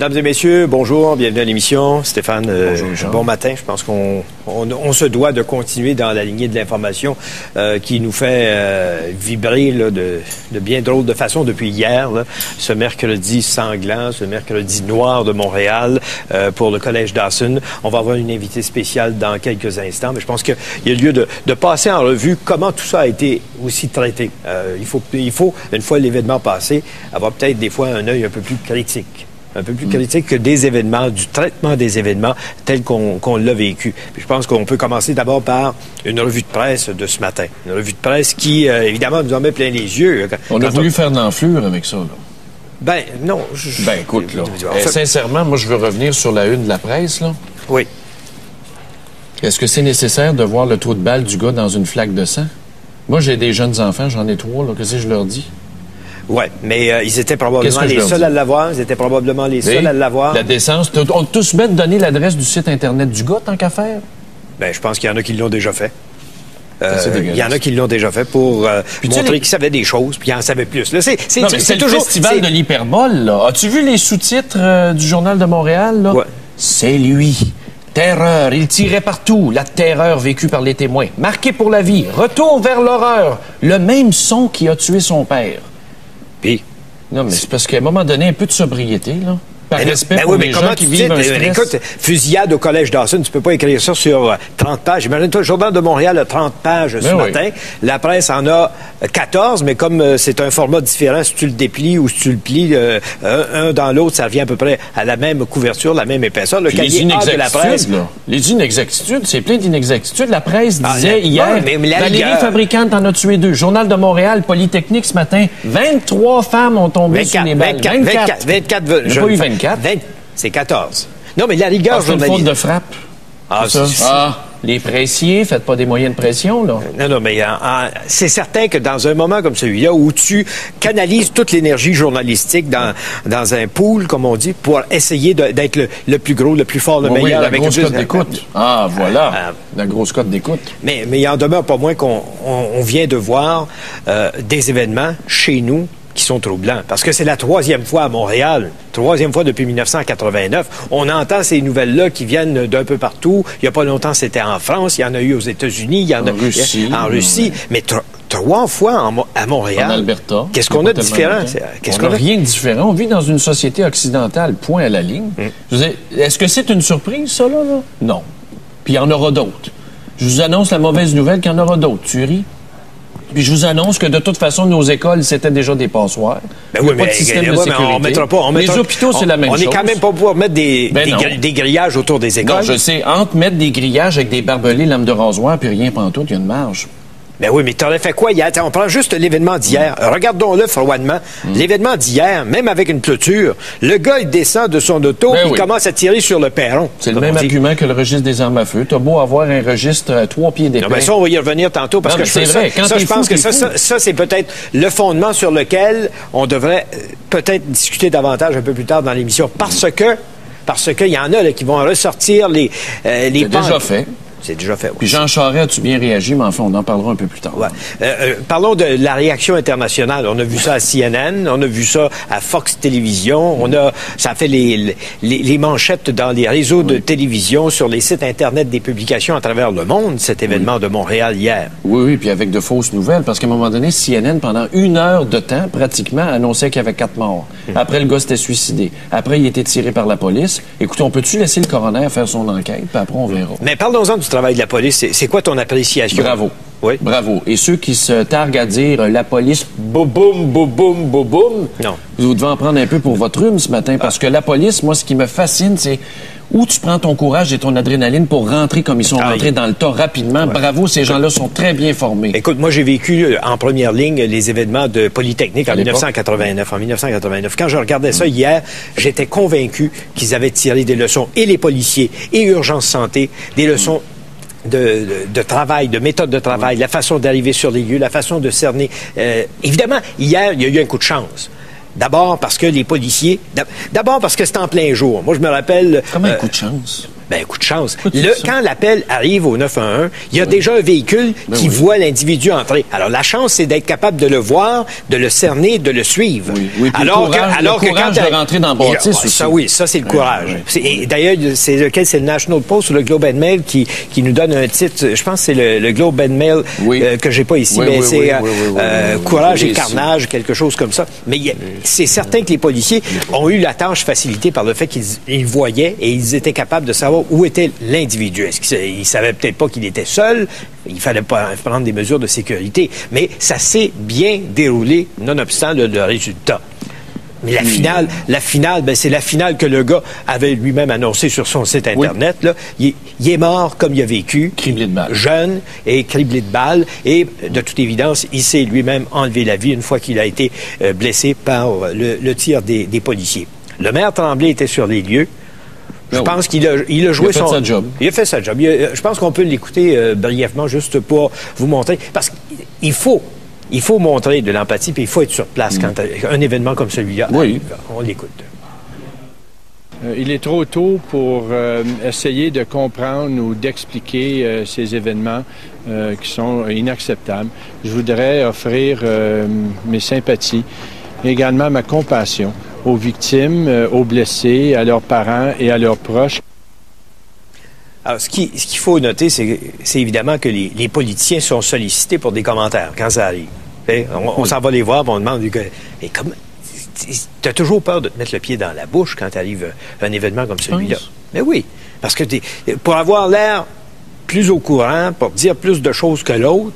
Mesdames et messieurs, bonjour, bienvenue à l'émission. Stéphane, bonjour, bon matin. Je pense qu'on se doit de continuer dans la lignée de l'information qui nous fait vibrer là, de bien drôle de façon depuis hier. Là, ce mercredi sanglant, ce mercredi noir de Montréal pour le Collège Dawson. On va avoir une invitée spéciale dans quelques instants, mais je pense qu'il y a lieu de passer en revue comment tout ça a été aussi traité. Il faut, une fois l'événement passé, avoir peut-être des fois un œil un peu plus critique. Un peu plus critique que des événements, du traitement des événements tels qu'on l'a vécu. Puis je pense qu'on peut commencer d'abord par une revue de presse de ce matin. Une revue de presse qui, évidemment, nous en met plein les yeux. On a voulu faire de l'enflure avec ça, là. Ben, non. Ben, écoute, là. Sincèrement, moi, je veux revenir sur la une de la presse, là. Oui. Est-ce que c'est nécessaire de voir le trou de balle du gars dans une flaque de sang? Moi, j'ai des jeunes enfants, j'en ai 3, là. Qu'est-ce que je leur dis? Oui, mais ils étaient probablement les seuls à l'avoir. Ils étaient probablement les seuls à l'avoir. La décence. On tous met de donner l'adresse du site Internet du gars, tant qu'à faire? Bien, je pense qu'il y en a qui l'ont déjà fait. Il y en a qui l'ont déjà fait pour montrer qu'ils savaient des choses, puis ils en savaient plus. C'est toujours le festival de l'hyperbole, là. As-tu vu les sous-titres du Journal de Montréal, là? Ouais. C'est lui. Terreur, il tirait partout. La terreur vécue par les témoins. Marqué pour la vie. Retour vers l'horreur. Le même son qui a tué son père. Puis? Non, mais c'est parce qu'à un moment donné, un peu de sobriété, là. Par respect pour les gens qui vivent un stress. Écoute, fusillade au Collège Dawson, tu peux pas écrire ça sur 30 pages. Imagine-toi, le Journal de Montréal a 30 pages ce matin. La presse en a 14, mais comme c'est un format différent, si tu le déplies ou si tu le plies un dans l'autre, ça revient à peu près à la même couverture, la même épaisseur. Le cahier A de la presse. Là. Les inexactitudes, c'est plein d'inexactitudes. La presse disait hier, Valérie Fabricante en a tué 2. Journal de Montréal, Polytechnique ce matin, 23 femmes ont tombé sur les balles. 24. J'ai pas eu 24. C'est 14. Non, mais la rigueur journalistique. C'est une faute de frappe. Les pressiers, faites pas des moyens de pression, là. Non, mais c'est certain que dans un moment comme celui-là, où tu canalises toute l'énergie journalistique dans un pool, comme on dit, pour essayer d'être le plus gros, le plus fort, le meilleur. Oui, la grosse cote d'écoute. Voilà. La grosse cote d'écoute. Mais il en demeure pas moins qu'on vient de voir des événements chez nous qui sont troublants. Parce que c'est la 3e fois à Montréal, 3e fois depuis 1989. On entend ces nouvelles-là qui viennent d'un peu partout. Il n'y a pas longtemps, c'était en France. Il y en a eu aux États-Unis. Il y en a en Russie. Mais 3 fois à Montréal. En Alberta. Qu'est-ce qu'on a de différent? On n'a rien de différent. On vit dans une société occidentale, point à la ligne. Est-ce que c'est une surprise, ça, là? Non. Puis il y en aura d'autres. Je vous annonce la mauvaise nouvelle qu'il y en aura d'autres. Tu ris? Puis je vous annonce que de toute façon, nos écoles, c'était déjà des passoires. Ben oui, pas de système de sécurité. On mettra pas, les hôpitaux, c'est la même chose. On n'est quand même pas pouvoir mettre des grillages autour des écoles. Non, je sais. Entre mettre des grillages avec des barbelés, lames de rasoir, puis rien pantoute, il y a une marge. Ben oui, mais t'aurais fait quoi hier? On prend juste l'événement d'hier. Regardons-le froidement. L'événement d'hier, même avec une clôture, le gars, il descend de son auto, il commence à tirer sur le perron. C'est le même argument que le registre des armes à feu. T'as beau avoir un registre à 3 pieds d'épais. Ben ça, on va y revenir tantôt, parce que c'est vrai. Je pense que ça, c'est peut-être le fondement sur lequel on devrait peut-être discuter davantage un peu plus tard dans l'émission. Parce que il y en a là, qui vont ressortir les c'est déjà fait. C'est déjà fait, oui. Puis Jean Charest, as-tu bien réagi? Mais enfin, on en parlera un peu plus tard. Ouais. Parlons de la réaction internationale. On a vu ça à CNN, on a vu ça à Fox Télévision, ça a fait les manchettes dans les réseaux de télévision, sur les sites Internet des publications à travers le monde, cet événement de Montréal hier. Oui, puis avec de fausses nouvelles, parce qu'à un moment donné, CNN, pendant 1 heure de temps, pratiquement, annonçait qu'il y avait 4 morts. Après, le gars s'était suicidé. Après, il était tiré par la police. Écoutez, on peut-tu laisser le coroner faire son enquête, puis après, on verra. Mais parlons-en du travail de la police. C'est quoi ton appréciation? Bravo. Oui. Bravo. Et ceux qui se targuent à dire la police, boum, non. Vous devez en prendre un peu pour votre rhume ce matin, parce que la police, moi, ce qui me fascine, c'est où tu prends ton courage et ton adrénaline pour rentrer comme ils sont rentrés dans le tas rapidement. Ouais. Bravo, ces gens-là sont très bien formés. Écoute, moi, j'ai vécu en première ligne les événements de Polytechnique en 1989. Quand je regardais ça hier, j'étais convaincu qu'ils avaient tiré des leçons, et les policiers, et Urgence Santé, des leçons de travail, de méthode de travail, la façon d'arriver sur les lieux, la façon de cerner. Évidemment, hier, il y a eu un coup de chance. D'abord parce que les policiers... D'abord parce que c'était en plein jour. Moi, je me rappelle... Comment un coup de chance? Ben, coup de chance. Quand l'appel arrive au 911, il y a déjà un véhicule qui voit l'individu entrer. Alors, la chance, c'est d'être capable de le voir, de le cerner, de le suivre. Oui, alors que quand de rentrer dans le bâtisse aussi. Ça, c'est le courage. Et d'ailleurs, c'est le National Post ou le Globe and Mail qui nous donne un titre. Je pense que c'est le Globe and Mail que j'ai pas ici, mais c'est Courage et carnage, quelque chose comme ça. Mais c'est certain que les policiers ont eu la tâche facilitée par le fait qu'ils voyaient et ils étaient capables de savoir où était l'individu. Est-ce qu'ils savaient peut-être pas qu'il était seul? Il fallait pas prendre des mesures de sécurité. Mais ça s'est bien déroulé, nonobstant le résultat. Mais la finale, ben, c'est la finale que le gars avait lui-même annoncé sur son site Internet. Là. Il est mort comme il a vécu. Criblé de balles. Jeune et criblé de balles. Et de toute évidence, il s'est lui-même enlevé la vie une fois qu'il a été blessé par le tir des policiers. Le maire Tremblay était sur les lieux. Je pense qu'il a joué son... sa job. Il a fait sa job. Je pense qu'on peut l'écouter brièvement juste pour vous montrer. Parce qu'il faut montrer de l'empathie, puis il faut être sur place quand un événement comme celui-là arrive. On l'écoute. Il est trop tôt pour essayer de comprendre ou d'expliquer ces événements qui sont inacceptables. Je voudrais offrir mes sympathies, mais également ma compassion aux victimes, aux blessés, à leurs parents et à leurs proches. Alors, ce qu'il faut noter, c'est évidemment que les politiciens sont sollicités pour des commentaires quand ça arrive. On s'en va les voir, on demande t'as toujours peur de te mettre le pied dans la bouche quand arrive un événement comme celui-là. Mais oui, parce que pour avoir l'air plus au courant, pour dire plus de choses que l'autre,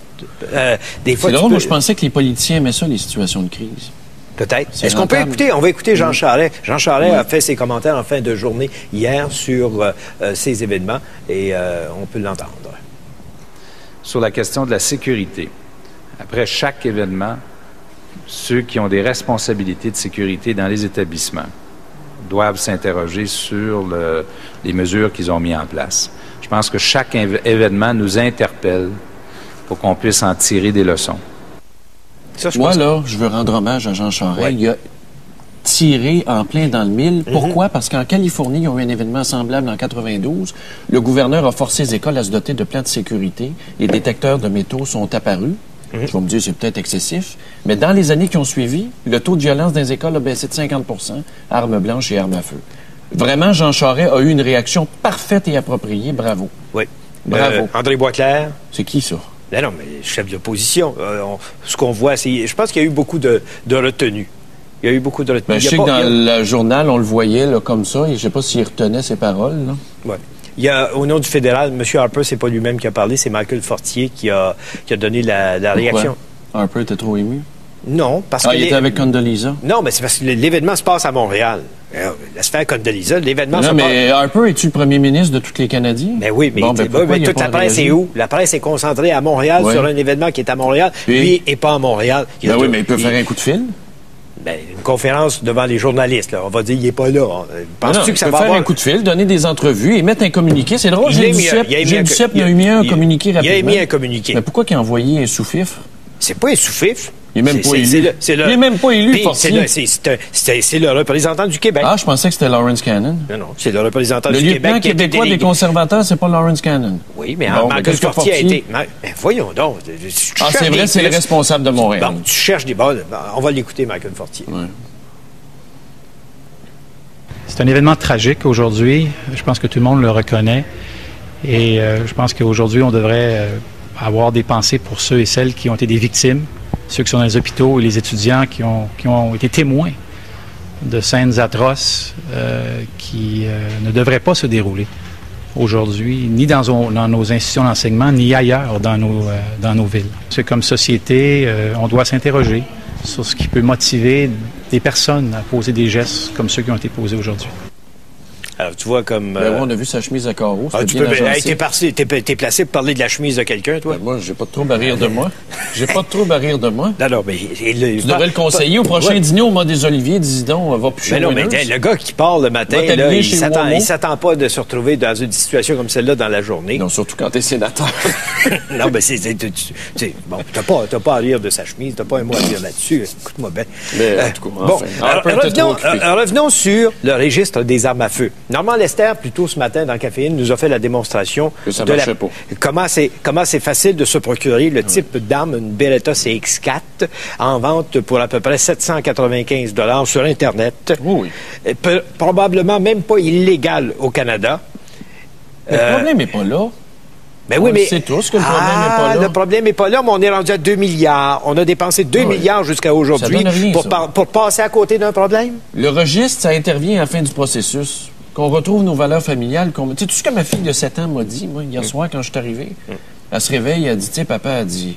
des fois... C'est drôle, moi je pensais que les politiciens aimaient ça, les situations de crise. Peut-être. Est-ce qu'on peut écouter? On va écouter Jean Charest. Jean Charest a fait ses commentaires en fin de journée hier sur ces événements et on peut l'entendre. Sur la question de la sécurité, après chaque événement, ceux qui ont des responsabilités de sécurité dans les établissements doivent s'interroger sur les mesures qu'ils ont mises en place. Je pense que chaque événement nous interpelle pour qu'on puisse en tirer des leçons. Moi, là, je veux rendre hommage à Jean Charest. Il a tiré en plein dans le mille. Pourquoi? Parce qu'en Californie, ils ont eu un événement semblable en 92. Le gouverneur a forcé les écoles à se doter de plans de sécurité. Les détecteurs de métaux sont apparus. Je vais me dire, c'est peut-être excessif. Mais dans les années qui ont suivi, le taux de violence dans les écoles a baissé de 50 %, armes blanches et armes à feu. Vraiment, Jean Charest a eu une réaction parfaite et appropriée. Bravo. Oui. Bravo. André Boisclair. C'est qui, ça? Non, mais chef d'opposition. Ce qu'on voit, c'est... Je pense qu'il y a eu beaucoup de retenue. Il y a eu beaucoup de retenue. Ben, je sais que dans le journal, on le voyait là, comme ça, et je ne sais pas s'il retenait ses paroles. Oui. Il y a, au nom du fédéral, M. Harper, c'est pas lui-même qui a parlé, c'est Michael Fortier qui a donné la réaction. Harper était trop ému? Non, parce que... il était avec Condoleezza? Non, mais c'est parce que l'événement se passe à Montréal. Laisse faire Condoleezza, l'événement se passe... mais Harper, es-tu le premier ministre de tous les Canadiens? Ben oui, mais, mais toute la presse est où? La presse est concentrée à Montréal sur un événement qui est à Montréal, lui n'est pas à Montréal. Oui, mais il peut faire un coup de fil? Ben, une conférence devant les journalistes, là. On va dire qu'il n'est pas là. Penses-tu que ça va faire un coup de fil, donner des entrevues et mettre un communiqué? C'est drôle, Gilles Duceppe, il a mis un communiqué rapidement. Il a mis un communiqué. Mais pourquoi il a envoyé un sous-fifre? C'est pas un sous-fifre. Il n'est même pas élu. Il n'est même pas élu, Fortier. C'est le représentant du Québec. Ah, je pensais que c'était Lawrence Cannon. Non, c'est le représentant du Québec. Le lieutenant québécois des conservateurs, c'est pas Lawrence Cannon. Oui, mais Michael Fortier a été... Mais voyons donc. C'est vrai, c'est le responsable de Montréal. Bon, tu cherches des balles. On va l'écouter, Michael Fortier. C'est un événement tragique aujourd'hui. Je pense que tout le monde le reconnaît. Et je pense qu'aujourd'hui, on devrait avoir des pensées pour ceux et celles qui ont été des victimes, ceux qui sont dans les hôpitaux et les étudiants qui ont été témoins de scènes atroces qui ne devraient pas se dérouler aujourd'hui, ni dans nos institutions d'enseignement, ni ailleurs dans nos villes. C'est comme société, on doit s'interroger sur ce qui peut motiver des personnes à poser des gestes comme ceux qui ont été posés aujourd'hui. Alors, tu vois comme... on a vu sa chemise à carreaux. T'es placé pour parler de la chemise de quelqu'un, toi? Moi, j'ai pas de trouble à rire de moi. J'ai pas de trouble à rire de moi. Non, mais... Tu devrais le conseiller au prochain dîner au mode des Oliviers, dis donc, va plus chez mais le gars qui part le matin, là, il s'attend pas de se retrouver dans une situation comme celle-là dans la journée. Non, surtout quand t'es sénateur. Non, mais bon, t'as pas à rire de sa chemise, t'as pas un mot à dire là-dessus. Écoute-moi bien. Mais, en tout cas, enfin, revenons sur le registre des armes à feu. Normand Lester, plus tôt ce matin, dans Caféine, nous a fait la démonstration que ça de marchait pas. comment c'est facile de se procurer le type d'arme, une Beretta CX4, en vente pour à peu près 795 $ sur Internet. Oui. Probablement même pas illégal au Canada. Mais le problème n'est pas là. Ben oui, mais c'est tous que le problème n'est pas là. Le problème n'est pas là, mais on est rendu à 2 milliards. On a dépensé 2 milliards jusqu'à aujourd'hui pour passer à côté d'un problème. Le registre, ça intervient à la fin du processus. Qu'on retrouve nos valeurs familiales. Tu sais, tout ce que ma fille de 7 ans m'a dit, moi, hier soir, quand je suis arrivé. Elle se réveille, elle dit, tu sais, papa, elle dit,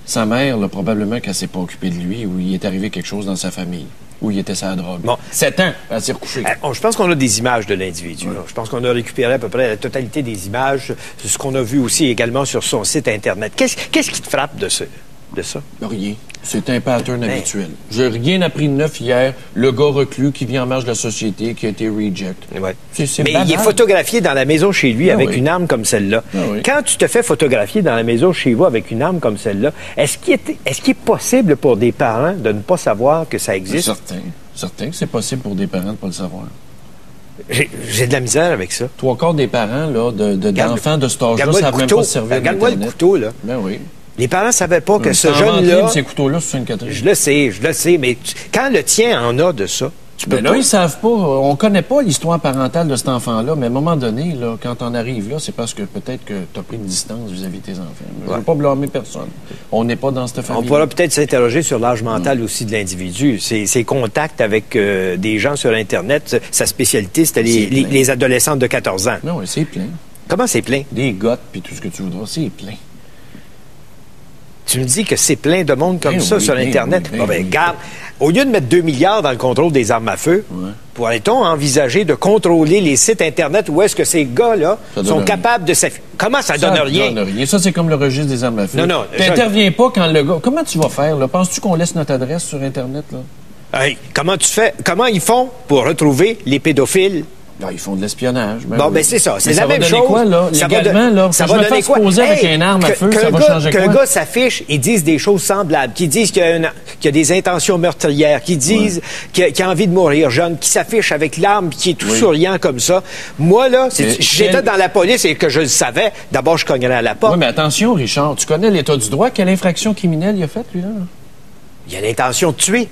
sa mère, là, probablement qu'elle s'est pas occupée de lui ou il est arrivé quelque chose dans sa famille. Où il était sa drogue. Bon. 7 ans, elle s'est recouchée. Je pense qu'on a des images de l'individu. Ouais. Je pense qu'on a récupéré à peu près la totalité des images, ce qu'on a vu aussi également sur son site Internet. Qu'est-ce qui te frappe de ça? Rien. C'est un pattern habituel. J'ai rien appris de neuf hier. Le gars reclus qui vient en marge de la société, qui a été reject. Ouais. Mais banal. Il est photographié dans la maison chez lui avec une arme comme celle-là. Oui. Quand tu te fais photographier dans la maison chez vous avec une arme comme celle-là, est-ce qu'il est possible pour des parents de ne pas savoir que ça existe? Certain que c'est possible pour des parents de ne pas le savoir. J'ai de la misère avec ça. 3/4 des parents là, d'enfants de cet âge-là savent même pas se servir d'Internet. Regarde-moi le couteau, là. Ben oui. Les parents ne savaient pas que ce jeune-là... Ces couteaux-là, c'est une Catherine. Je le sais, mais quand le tien en a de ça, tu peux pas... là, ils savent pas. On connaît pas l'histoire parentale de cet enfant-là, mais à un moment donné, là, quand on arrive là, c'est parce que peut-être que tu as pris une distance vis-à-vis de tes enfants. Je ne veux pas blâmer personne. On n'est pas dans cette famille. On pourra peut-être s'interroger sur l'âge mental aussi de l'individu. Ses contacts avec des gens sur Internet, sa spécialité, c'était les adolescentes de 14 ans. Non, oui, c'est plein. Comment c'est plein? Des gottes, puis tout ce que tu voudras, c'est plein. Tu me dis que c'est plein de monde comme ça sur Internet. Regarde, au lieu de mettre 2 milliards dans le contrôle des armes à feu, pourrait-on envisager de contrôler les sites Internet où est-ce que ces gars-là sont capables de s'afficher? Comment ça donne rien? Ça donne rien. Ça, c'est comme le registre des armes à feu. Non. T'interviens pas quand le gars... Comment tu vas faire, là? Penses-tu qu'on laisse notre adresse sur Internet, là? Hey, comment tu fais? Comment ils font pour retrouver les pédophiles? Là, ils font de l'espionnage. C'est ça. C'est la même chose. Quoi, là? Légalement, là? Ça va donner quoi? Avec une arme à feu, ça va changer quoi? Qu'un gars s'affiche et dise des choses semblables, qui disent qu'il y a des intentions meurtrières, qui disent qu'il a envie de mourir jeune, qui s'affiche avec l'arme, qui est tout souriant comme ça. Moi, là, si j'étais dans la police et que je le savais, d'abord, je cognerais à la porte. Oui, mais attention, Richard, tu connais l'état du droit. Quelle infraction criminelle il a faite, lui, là? Il a l'intention de tuer.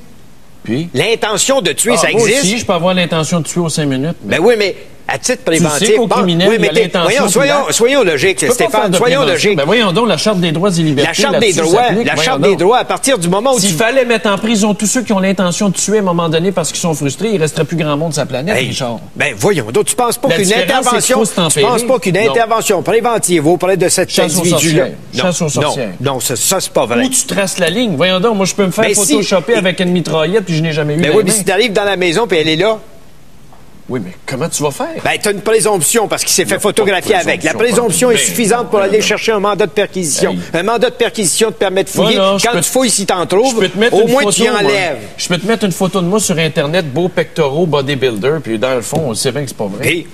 Puis? L'intention de tuer, ça moi existe. aussi, je peux avoir l'intention de tuer aux 5 minutes. Ben oui, mais à titre préventif... Tu sais qu'au criminel, il y a l'intention... Soyons logiques, Stéphane, soyons logiques. Ben voyons donc, la Charte des droits et libertés... La Charte des droits, à partir du moment où S'il fallait mettre en prison tous ceux qui ont l'intention de tuer à un moment donné parce qu'ils sont frustrés, il resterait plus grand monde sur la planète, Richard. Ben voyons donc, tu penses pas qu'une intervention préventive auprès de cet individu-là... Chasse aux sorcières. Non, ça c'est pas vrai. Où tu traces la ligne. Voyons donc, moi je peux me faire photoshopper avec une mitraillette puis je n'ai jamais eu. Ben oui, mais si t'arrives dans la maison puis elle est là... Oui, mais comment tu vas faire? Ben, t'as une présomption parce qu'il s'est fait photographier avec. La présomption est suffisante pour aller chercher un mandat de perquisition. Un mandat de perquisition te permet de fouiller. Quand tu fouilles, si t'en trouves, au moins tu y enlèves. Je peux te mettre une photo de moi sur Internet, beau pectoraux, bodybuilder, puis dans le fond, on sait bien que c'est pas vrai.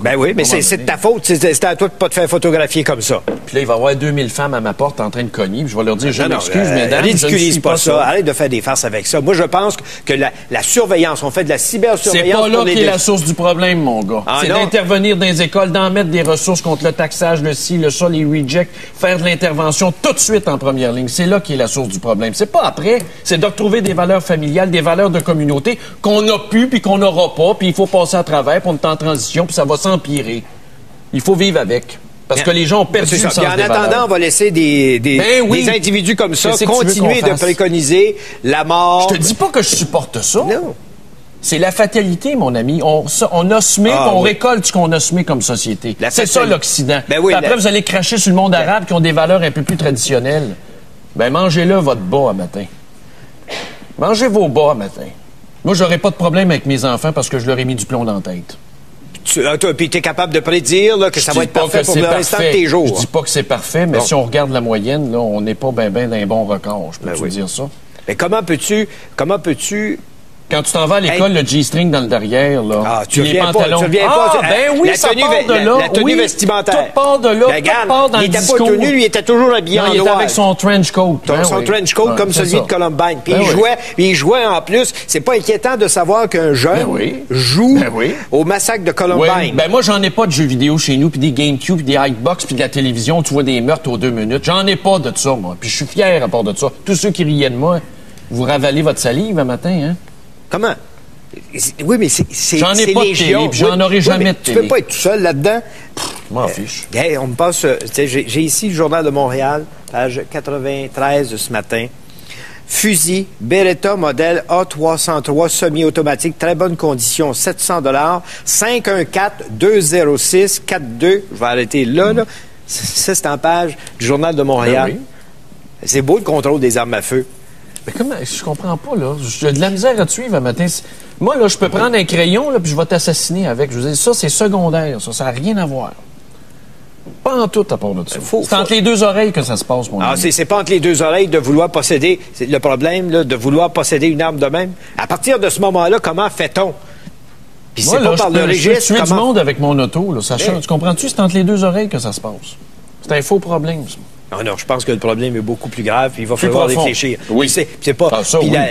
Ben oui, mais c'est de ta faute. C'est à toi de pas te faire photographier comme ça. Puis là, il va y avoir 2000 femmes à ma porte en train de cogner, puis je vais leur dire, je m'excuse, mesdames, ridiculise pas ça. Arrête de faire des farces avec ça. Moi, je pense que la surveillance, on fait de la cybersurveillance. C'est pas là qui est la source du problème, mon gars. C'est d'intervenir dans les écoles, d'en mettre des ressources contre le taxage, le ci, le ça, les rejects, faire de l'intervention tout de suite en première ligne. C'est là qui est la source du problème. C'est pas après. C'est de retrouver des valeurs familiales, des valeurs de communauté qu'on a pu puis qu'on n'aura pas, puis il faut passer à travers, puis on est en transition, puis ça va s'empirer. Il faut vivre avec. Parce que les gens ont perdu le sens des valeurs. En attendant, on va laisser des individus comme ça continuer de préconiser la mort. Je te dis pas que je supporte ça. Non. C'est la fatalité, mon ami. On a semé, on récolte ce qu'on a semé comme société. C'est ça, l'Occident. Après, vous allez cracher sur le monde arabe qui ont des valeurs un peu plus traditionnelles. Ben, mangez-le, votre bas à matin. Mangez vos bas à matin. Moi, j'aurais pas de problème avec mes enfants parce que je leur ai mis du plomb dans la tête. Puis tu es capable de prédire là, que ça va être parfait pour le restant de tes jours. Je dis pas que c'est parfait, mais si on regarde la moyenne, là, on n'est pas ben d'un bon record. Je peux te dire ça. Mais comment peux-tu Quand tu t'en vas à l'école, le G-string dans le derrière, là. Ah, tu les reviens pantalons. pas. Tu reviens pas. Ben oui, ça part de là. La tenue vestimentaire. Tout part de là. Tout part dans il le était discours. pas tenu, lui, il était toujours habillé en il était noir. avec son trench coat. Son trench coat comme celui de Columbine. Puis il jouait en plus. C'est pas inquiétant de savoir qu'un jeune joue au massacre de Columbine. Oui. Ben moi, j'en ai pas de jeux vidéo chez nous, puis des GameCube, puis des Xbox, puis de la télévision où tu vois des meurtres aux 2 minutes. J'en ai pas de ça, moi. Puis je suis fier à part de ça. Tous ceux qui riaient de moi, vous ravalez votre salive un matin, hein? Comment? Oui, mais c'est j'en ai pas de télé, puis j'en aurai jamais de télé. Tu peux pas être tout seul là-dedans. Je m'en fiche. On me passe... J'ai ici le Journal de Montréal, page 93 ce matin. Fusil Beretta modèle A303 semi-automatique, très bonne condition, 700 $, 514-206-42. Je vais arrêter là. Ça, c'est en page du Journal de Montréal. Ben oui. C'est beau le contrôle des armes à feu. Mais comment? Je comprends pas, là. J'ai de la misère à te suivre un matin. Moi, là, je peux prendre un crayon, là, puis je vais t'assassiner avec. Je veux dire, ça, c'est secondaire. Ça n'a rien à voir. Pas en tout à part de ça. C'est entre les deux oreilles que ça se passe, mon ami. C'est pas entre les deux oreilles de vouloir posséder. C'est le problème, là, de vouloir posséder une arme de même. À partir de ce moment-là, comment fait-on? Puis c'est pas par le registre. Je peux tuer du monde avec mon auto, là, Sacha. Tu comprends-tu? C'est entre les deux oreilles que ça se passe. C'est un faux problème, ça. Non, je pense que le problème est beaucoup plus grave. Il va falloir réfléchir. Oui. C'est pas.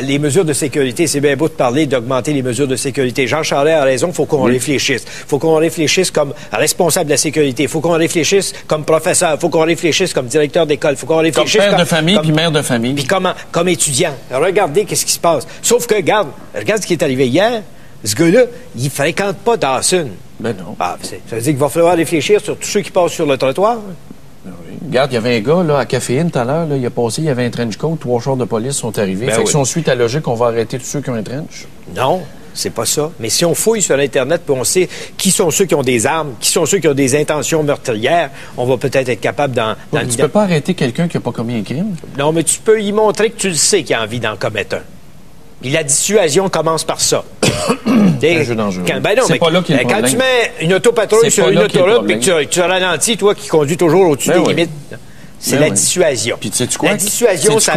Les mesures de sécurité, c'est bien beau de parler d'augmenter les mesures de sécurité. Jean Charest a raison. Il faut qu'on réfléchisse. Il faut qu'on réfléchisse comme responsable de la sécurité. Il faut qu'on réfléchisse comme professeur. Il faut qu'on réfléchisse comme directeur d'école. Il faut qu'on réfléchisse comme père de famille puis mère de famille. Puis comme étudiant. Regardez qu'est-ce qui se passe. Sauf que regarde ce qui est arrivé hier. Ce gars-là, il fréquente pas Dawson. Ben non. Ça veut dire qu'il va falloir réfléchir sur tous ceux qui passent sur le trottoir. Regarde, il y avait un gars là, à Caféine tout à l'heure, il a passé, il y avait un trench coat, 3 chars de police sont arrivés. Fait que si on suit ta logique, on va arrêter tous ceux qui ont un trench. Non, c'est pas ça. Mais si on fouille sur Internet puis on sait qui sont ceux qui ont des armes, qui sont ceux qui ont des intentions meurtrières, on va peut-être être capable d'en... Tu peux pas arrêter quelqu'un qui n'a pas commis un crime? Non, mais tu peux y montrer que tu le sais qu'il a envie d'en commettre un. Puis la dissuasion commence par ça. C'est un jeu dangereux. C'est pas là qu'il y a le problème. Quand tu mets une autopatrouille sur une autoroute puis que tu ralentis, toi qui conduis toujours au-dessus des limites, c'est la dissuasion. Puis tu sais quoi? La dissuasion, ça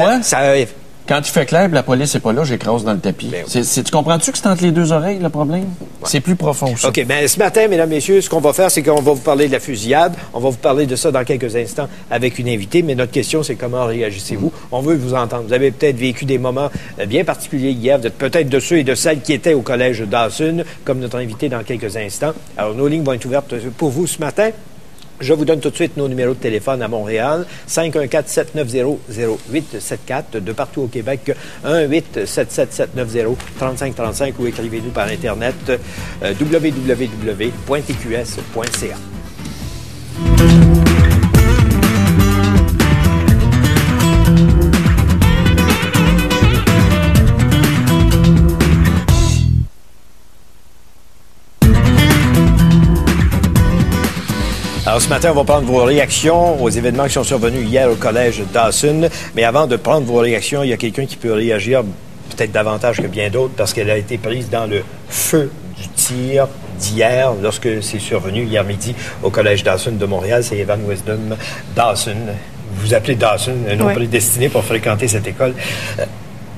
quand il fait clair, la police n'est pas là, j'écrase dans le tapis. Tu comprends-tu que c'est entre les deux oreilles, le problème? Ouais. C'est plus profond, ça. OK, bien, ce matin, mesdames, messieurs, ce qu'on va faire, c'est qu'on va vous parler de la fusillade. On va vous parler de ça dans quelques instants avec une invitée. Mais notre question, c'est comment réagissez-vous? On veut vous entendre. Vous avez peut-être vécu des moments bien particuliers hier. Vous êtes peut-être de ceux et de celles qui étaient au collège Dawson, comme notre invité dans quelques instants. Alors, nos lignes vont être ouvertes pour vous ce matin. Je vous donne tout de suite nos numéros de téléphone à Montréal, 514-790-0874, de partout au Québec, 1-877-790-3535 ou écrivez-nous par Internet www.tqs.ca. Alors, ce matin, on va prendre vos réactions aux événements qui sont survenus hier au collège Dawson. Mais avant de prendre vos réactions, il y a quelqu'un qui peut réagir peut-être davantage que bien d'autres parce qu'elle a été prise dans le feu du tir d'hier lorsque c'est survenu hier midi au collège Dawson de Montréal. C'est Evan Wisdom Dawson. Vous vous appelez Dawson, un nom prédestiné pour fréquenter cette école.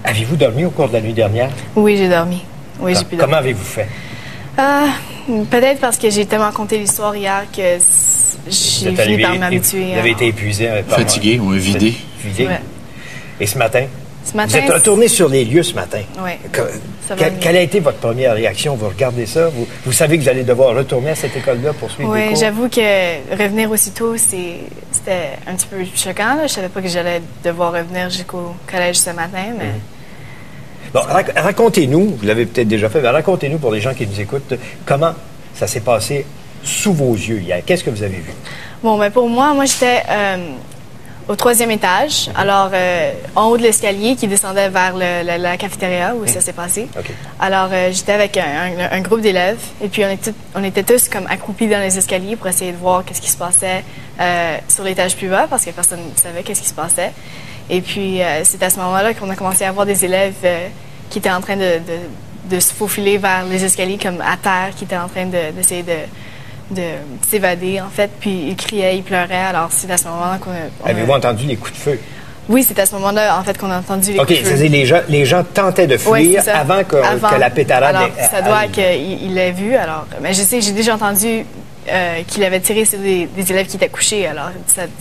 Avez-vous dormi au cours de la nuit dernière? Oui, j'ai dormi. Oui, j'ai pu dormir. Comment avez-vous fait? Peut-être parce que j'ai tellement conté l'histoire hier que j'ai fini par m'habituer. Vous avez été épuisé. Fatigué ou vidé. Ouais. Et ce matin? Vous êtes retourné sur les lieux ce matin. Oui. Quelle a été votre première réaction? Vous regardez ça? Vous savez que vous allez devoir retourner à cette école-là pour suivre des cours? Oui, j'avoue que revenir aussitôt, c'était un petit peu choquant. Là. Je savais pas que j'allais devoir revenir jusqu'au collège ce matin, mais... Bon, racontez-nous, vous l'avez peut-être déjà fait, mais racontez-nous pour les gens qui nous écoutent, comment ça s'est passé sous vos yeux hier. Qu'est-ce que vous avez vu? Bon, ben pour moi j'étais au 3e étage, alors en haut de l'escalier qui descendait vers la cafétéria où ça s'est passé. Okay. Alors j'étais avec un groupe d'élèves et puis on était tous comme accroupis dans les escaliers pour essayer de voir qu'est-ce qui se passait sur l'étage plus bas parce que personne ne savait qu'est-ce qui se passait. Et puis, c'est à ce moment-là qu'on a commencé à avoir des élèves qui étaient en train de se faufiler vers les escaliers comme à terre, qui étaient en train d'essayer de s'évader, en fait. Puis, ils criaient, ils pleuraient. Alors, c'est à ce moment-là qu'on... Avez-vous entendu les coups de feu? Oui, c'est à ce moment-là, en fait, qu'on a entendu les OK, c'est-à-dire les gens tentaient de fuir avant que la pétarade... Alors, ça doit qu'il l'ait vu. Alors, mais je sais que j'ai déjà entendu qu'il avait tiré sur des élèves qui étaient couchés. Alors,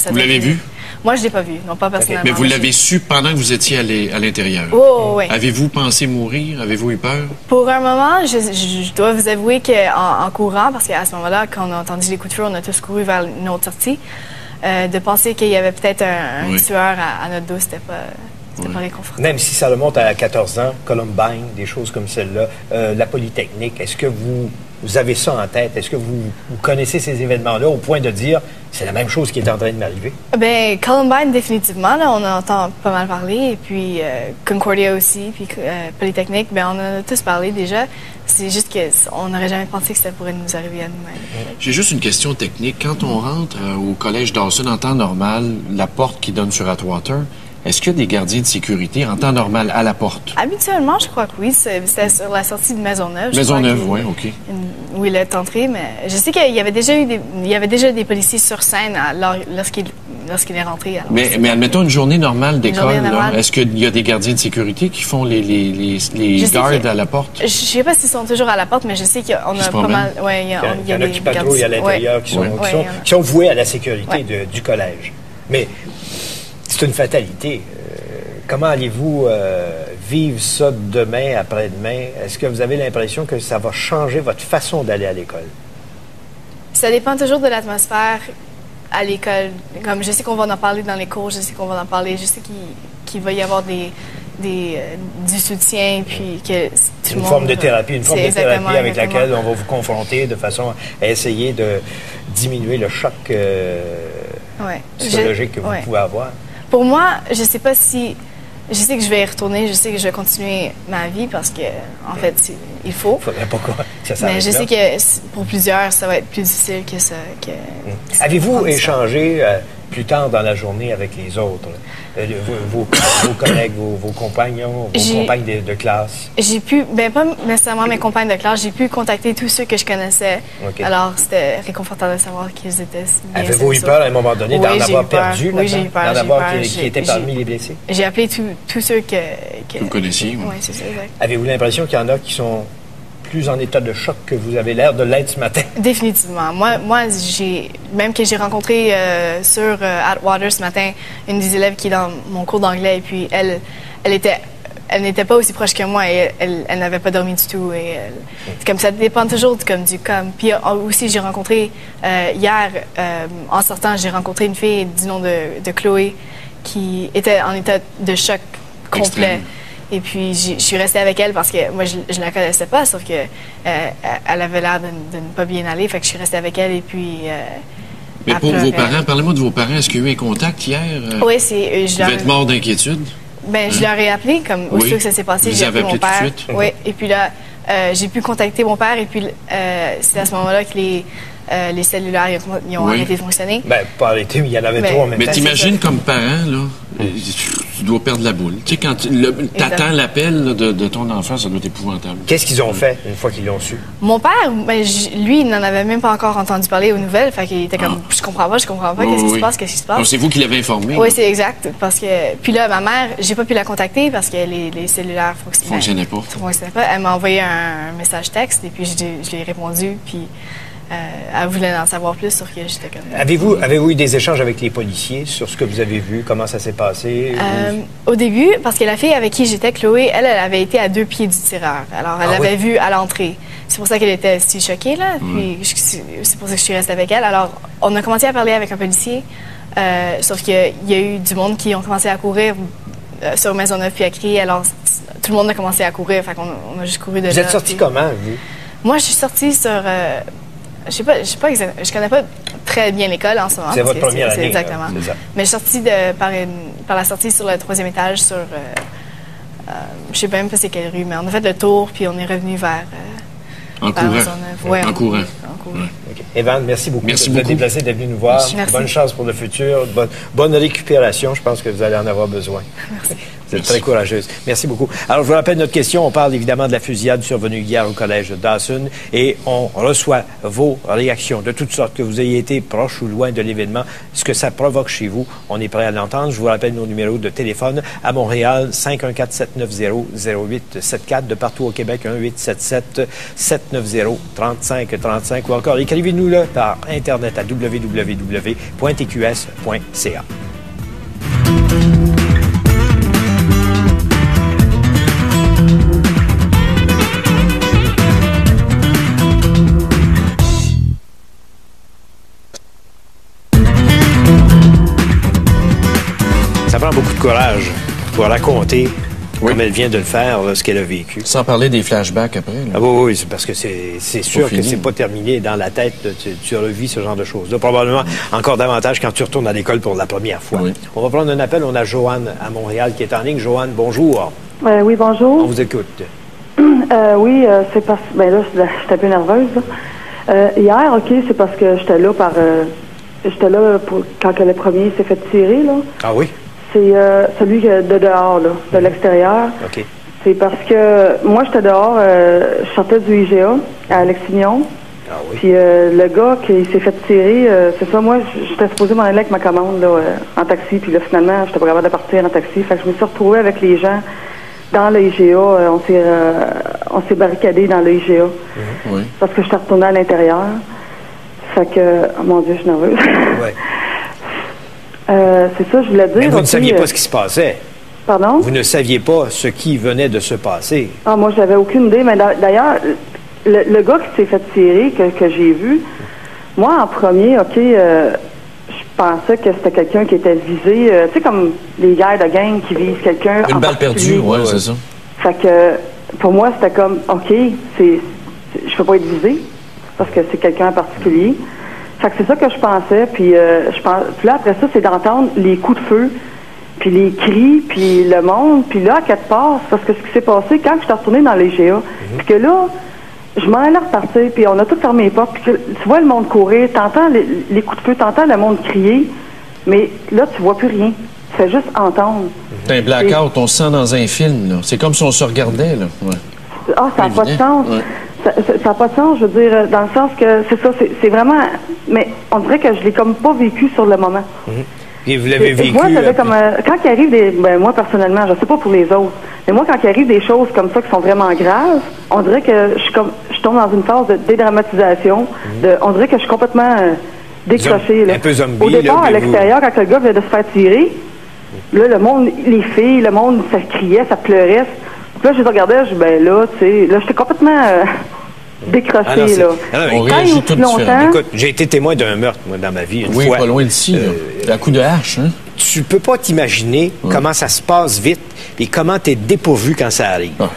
vous l'avez vu? Moi, je ne l'ai pas vu, non pas personnellement. Mais vous l'avez su pendant que vous étiez à l'intérieur? Oui. Avez-vous pensé mourir? Avez-vous eu peur? Pour un moment, je dois vous avouer qu'en courant, parce qu'à ce moment-là, quand on a entendu les coups de feu, on a tous couru vers une autre sortie, de penser qu'il y avait peut-être un tueur à notre dos, c'était pas réconfortant. Même si ça remonte à 14 ans, Columbine, des choses comme celle-là, la Polytechnique, est-ce que vous avez ça en tête? Est-ce que vous connaissez ces événements-là au point de dire c'est la même chose qui est en train de m'arriver? Bien, Columbine, définitivement, là, on en entend pas mal parler. Et puis Concordia aussi, puis Polytechnique, bien, on en a tous parlé déjà. C'est juste qu'on n'aurait jamais pensé que ça pourrait nous arriver à nous-mêmes. J'ai juste une question technique. Quand on rentre au collège Dawson en temps normal, la porte qui donne sur Atwater, est-ce qu'il y a des gardiens de sécurité en temps normal à la porte? Habituellement, je crois que oui. C'était sur la sortie de Maisonneuve. Maisonneuve, oui, OK. Où il est entré, mais je sais qu'il y avait déjà des policiers sur scène lorsqu'il est rentré. Alors, mais admettons une journée normale d'école, est-ce qu'il y a des gardiens de sécurité qui font les gardes à la porte? Je ne sais pas s'ils sont toujours à la porte, mais je sais qu'on a pas mal... Ouais, il y en a qui patrouillent à l'intérieur, qui sont voués à la sécurité du collège. Mais c'est une fatalité. Comment allez-vous vivre ça demain, après-demain? Est-ce que vous avez l'impression que ça va changer votre façon d'aller à l'école? Ça dépend toujours de l'atmosphère à l'école. Comme je sais qu'on va en parler dans les cours, je sais qu'on va en parler, je sais qu'il va y avoir du soutien, puis que tout le monde... Une forme de thérapie avec laquelle on va vous confronter de façon à essayer de diminuer le choc psychologique que vous pouvez avoir. Pour moi, je sais pas si... Je sais que je vais y retourner, je sais que je vais continuer ma vie parce que, en fait, il faut. Faudrait pas que ça s'arrête. Mais je sais que pour plusieurs, ça va être plus difficile que ça. Avez-vous échangé plus tard dans la journée avec les autres? Vos collègues, vos compagnons, vos compagnes de classe? J'ai pu, pas nécessairement mes compagnes de classe, j'ai pu contacter tous ceux que je connaissais. Okay. Alors, c'était réconfortant de savoir qu'ils étaient bien. Avez-vous eu peur à un moment donné d'en avoir perdu? Oui, j'ai eu peur. D'en avoir qui étaient parmi les blessés? J'ai appelé tous ceux que vous connaissiez. Oui, c'est ça, exact. Avez-vous l'impression qu'il y en a qui sont plus en état de choc que vous avez l'air de l'être ce matin? Définitivement. Moi même que j'ai rencontré sur Atwater ce matin une des élèves qui est dans mon cours d'anglais, et puis elle n'était pas aussi proche que moi et elle n'avait pas dormi du tout. Et comme ça dépend toujours du comme. Puis aussi, j'ai rencontré hier, en sortant, j'ai rencontré une fille du nom de Chloé qui était en état de choc complet. Extrême. Et puis, je suis restée avec elle parce que moi, je la connaissais pas, sauf que elle avait l'air de ne pas bien aller. Fait que je suis restée avec elle et puis... Mais pour vos parents, parlez-moi de vos parents. Est-ce qu'il y a eu un contact hier? Oui, c'est... Vous êtes mort d'inquiétude? Bien, je leur ai appelé, comme aussitôt que ça s'est passé, j'ai appelé mon père. Tout de suite? Oui, et puis là, j'ai pu contacter mon père et puis c'est à ce moment-là que les cellulaires ils ont arrêté de fonctionner. Bien, pas arrêté, mais il y en avait trois en même temps. Mais t'imagines comme parent, là, tu dois perdre la boule. Tu sais, quand t'attends l'appel de ton enfant, ça doit être épouvantable. Qu'est-ce qu'ils ont fait une fois qu'ils l'ont su? Mon père, lui, il n'en avait même pas encore entendu parler aux nouvelles. Fait qu'il était comme, je comprends pas, qu'est-ce qui se passe? Donc, c'est vous qui l'avez informé? Oui, c'est exact. Parce que, puis là, ma mère, j'ai pas pu la contacter parce que les cellulaires fonctionnaient pas. Elle m'a envoyé un message texte et puis je lui ai répondu. Puis elle voulait en savoir plus sur que j'étais comme... Avez-vous eu des échanges avec les policiers sur ce que vous avez vu? Comment ça s'est passé? Au début, parce que la fille avec qui j'étais, Chloé, elle avait été à 2 pieds du tireur. Alors, elle l'avait vu à l'entrée. C'est pour ça qu'elle était si choquée, là. Puis, c'est pour ça que je suis restée avec elle. Alors, on a commencé à parler avec un policier, sauf qu'il y a eu du monde qui ont commencé à courir sur Maisonneuve puis à crier. Alors, tout le monde a commencé à courir. Fait qu'on a juste couru de là. Vous êtes sortie comment, vous? Moi, je suis sortie sur... Je sais pas exactement. Je connais pas très bien l'école en ce moment. C'est votre première année. Exactement. C'est ça. Mais je suis sortie par la sortie sur le 3e étage sur... je sais même pas c'est quelle rue, mais on a fait le tour puis on est revenu vers... en courant. Ouais, en courant. Okay. Evan, merci beaucoup. Merci de vous déplacer, d'être venu nous voir. Merci. Bonne chance pour le futur. Bonne récupération. Je pense que vous allez en avoir besoin. Merci. Vous êtes très courageuse. Merci beaucoup. Alors, je vous rappelle notre question. On parle évidemment de la fusillade survenue hier au collège de Dawson et on reçoit vos réactions de toutes sortes, que vous ayez été proche ou loin de l'événement, ce que ça provoque chez vous. On est prêt à l'entendre. Je vous rappelle nos numéros de téléphone à Montréal, 514-790-0874, de partout au Québec, 1877-790-3535 ou encore écrivez-nous là par Internet à www.tqs.ca. Ça prend beaucoup de courage pour raconter, comme elle vient de le faire, ce qu'elle a vécu. Sans parler des flashbacks après. Là. Ah oui, c'est parce que c'est sûr que c'est pas terminé dans la tête. Tu revis ce genre de choses-là. Probablement encore davantage quand tu retournes à l'école pour la première fois. Oui. On va prendre un appel. On a Joanne à Montréal qui est en ligne. Joanne, bonjour. Oui, bonjour. On vous écoute. Oui, c'est parce que... Ben là, j'étais un peu nerveuse. Hier, OK, c'est parce que j'étais là quand le premier s'est fait tirer, là. Ah oui? C'est celui de dehors, là, de l'extérieur. OK. C'est parce que moi, j'étais dehors, je sortais du IGA à Alexignon. Ah oui? Puis le gars qui s'est fait tirer, c'est ça, moi, j'étais supposée m'en aller avec ma commande, là, en taxi. Puis là, finalement, j'étais pas capable de partir en taxi. Fait que je me suis retrouvée avec les gens dans le IGA. On s'est barricadé dans le IGA. Oui. Parce que j'étais retournée à l'intérieur. Fait que, oh mon Dieu, je suis nerveuse. Oui. C'est ça, je voulais dire. Mais vous ne saviez pas ce qui se passait. Pardon? Vous ne saviez pas ce qui venait de se passer. Ah, moi, j'avais aucune idée. Mais d'ailleurs, le gars qui s'est fait tirer, que j'ai vu, moi, en premier, OK, je pensais que c'était quelqu'un qui était visé. Tu sais, comme les guerres de gang qui visent quelqu'un. Une balle perdue, oui, c'est ça. Fait que, pour moi, c'était comme, OK, je peux pas être visé parce que c'est quelqu'un en particulier. Fait que c'est ça que je pensais, puis puis là, après ça, c'est d'entendre les coups de feu, puis les cris, puis le monde, puis là, à quelque part, parce que ce qui s'est passé, quand je suis retournée dans les GA, puis que là, je m'en allais repartir, puis on a tout fermé les portes, puis que, tu vois le monde courir, t'entends les coups de feu, t'entends le monde crier, mais là, tu vois plus rien. Tu fais juste entendre. C'est un blackout, on se sent dans un film, là. C'est comme si on se regardait, là. Ouais. Ah, ça n'a pas de sens. Ouais. Ça n'a pas de sens, je veux dire, dans le sens que c'est ça, c'est vraiment... Mais on dirait que je l'ai comme pas vécu sur le moment. Et vous l'avez vécu... Moi, comme, quand il arrive des... Ben, moi, personnellement, je sais pas pour les autres, mais moi, quand il arrive des choses comme ça qui sont vraiment graves, on dirait que je tombe dans une phase de dédramatisation. On dirait que je suis complètement décrochée. Là. Un peu zombie. Au départ, là, à l'extérieur, quand le gars vient de se faire tirer, là, le monde, les filles, le monde, ça criait, ça pleurait. Puis là, je les regardais, je dis, ben là, tu sais, là, j'étais complètement décroché, là. On réagit tout différemment. Écoute, j'ai été témoin d'un meurtre, moi, dans ma vie, une fois. Oui, pas loin d'ici, à coup de hache, hein? Tu peux pas t'imaginer comment ça se passe vite et comment tu es dépourvu quand ça arrive. Ah.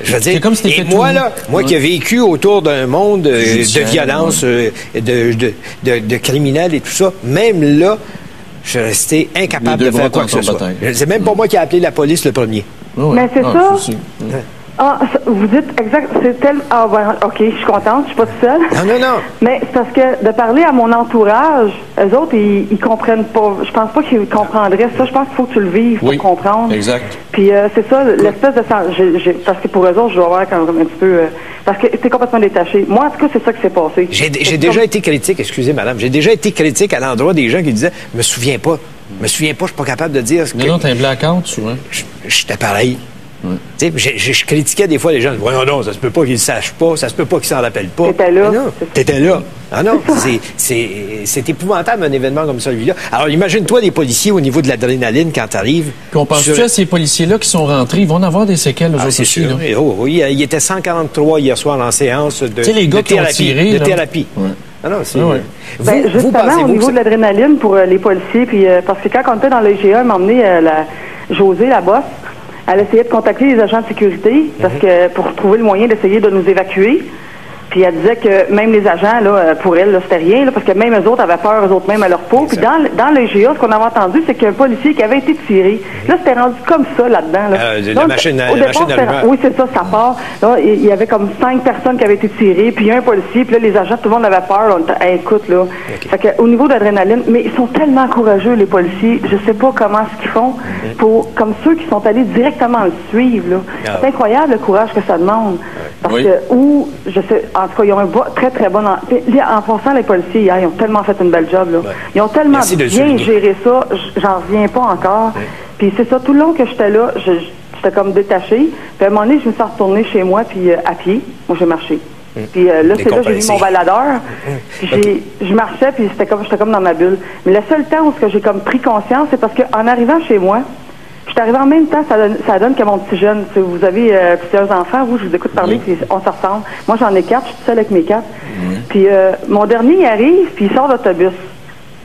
Je veux dire, comme si et moi, là, qui ai vécu autour d'un monde de violence, de criminels et tout ça, même là, je suis resté incapable de faire quoi que ce soit. C'est même pas moi qui ai appelé la police le premier. Ouais. Mais c'est ça. Ah, vous dites exact, c'est tel... Ah, ben, OK, je suis contente, je suis pas toute seule. Non. Mais c'est parce que de parler à mon entourage, eux autres, ils comprennent pas. Je pense pas qu'ils comprendraient ça. Je pense qu'il faut que tu le vives pour comprendre. Exact. Puis c'est ça, l'espèce de... parce que pour eux autres, je dois avoir quand même un petit peu... parce que t'es complètement détaché. Moi, en tout cas, c'est ça qui s'est passé. J'ai déjà été critique, excusez, madame, j'ai déjà été critique à l'endroit des gens qui disaient « me souviens pas, je suis pas capable de dire... » Non, t'as un blackout, souvent. J'étais pareil. Tu sais, je critiquais des fois les gens. Non, ça se peut pas qu'ils ne sachent pas, ça se peut pas qu'ils s'en rappellent pas. T'étais là. T'étais là. Ah non, c'est épouvantable un événement comme celui-là. Alors imagine-toi les policiers au niveau de l'adrénaline quand t'arrives. On pense-tu à ces policiers-là qui sont rentrés, ils vont en avoir des séquelles aux autres aussi, là? Oui, il était 143 hier soir en séance de thérapie. Ouais. Ah non, c'est... justement, au niveau de l'adrénaline pour les policiers, puis parce que quand on était dans le GA, elle m'a emmené Josée, la boss. Elle essayait de contacter les agents de sécurité parce que pour trouver le moyen d'essayer de nous évacuer. Puis elle disait que même les agents, là, pour elle, là, c'était rien, là, parce que même eux autres avaient peur, eux autres même à leur peau. Puis dans le GA, ce qu'on avait entendu, c'est qu'il y a un policier qui avait été tiré. Là, c'était rendu comme ça là-dedans. Là. La machine à l'allumeur. Oui, c'est ça, ça part. Là, il y avait comme 5 personnes qui avaient été tirées, puis un policier, puis là, les agents, tout le monde avait peur. On était, écoute, là. Fait que, au niveau d'adrénaline, mais ils sont tellement courageux, les policiers. Je sais pas comment ce qu'ils font pour, comme ceux qui sont allés directement le suivre, là. C'est incroyable le courage que ça demande. Parce que, je sais, en tout cas, ils ont un très, très bon... En passant, les policiers, hier, ils ont tellement fait une belle job, là. Ils ont tellement bien géré ça, j'en reviens pas encore. Puis c'est ça, tout le long que j'étais là, j'étais comme détachée. Puis à un moment donné, je me suis retournée chez moi, puis à pied. Moi, j'ai marché. Puis là, c'est là que j'ai mis mon baladeur. Puis je marchais, puis j'étais comme dans ma bulle. Mais le seul temps où j'ai comme pris conscience, c'est parce qu'en arrivant chez moi, je suis arrivée en même temps, ça donne que mon petit jeune. Vous avez plusieurs enfants, je vous écoute parler, puis on se ressemble. Moi, j'en ai 4, je suis toute seule avec mes 4. Puis mon dernier, il arrive, puis il sort d'autobus.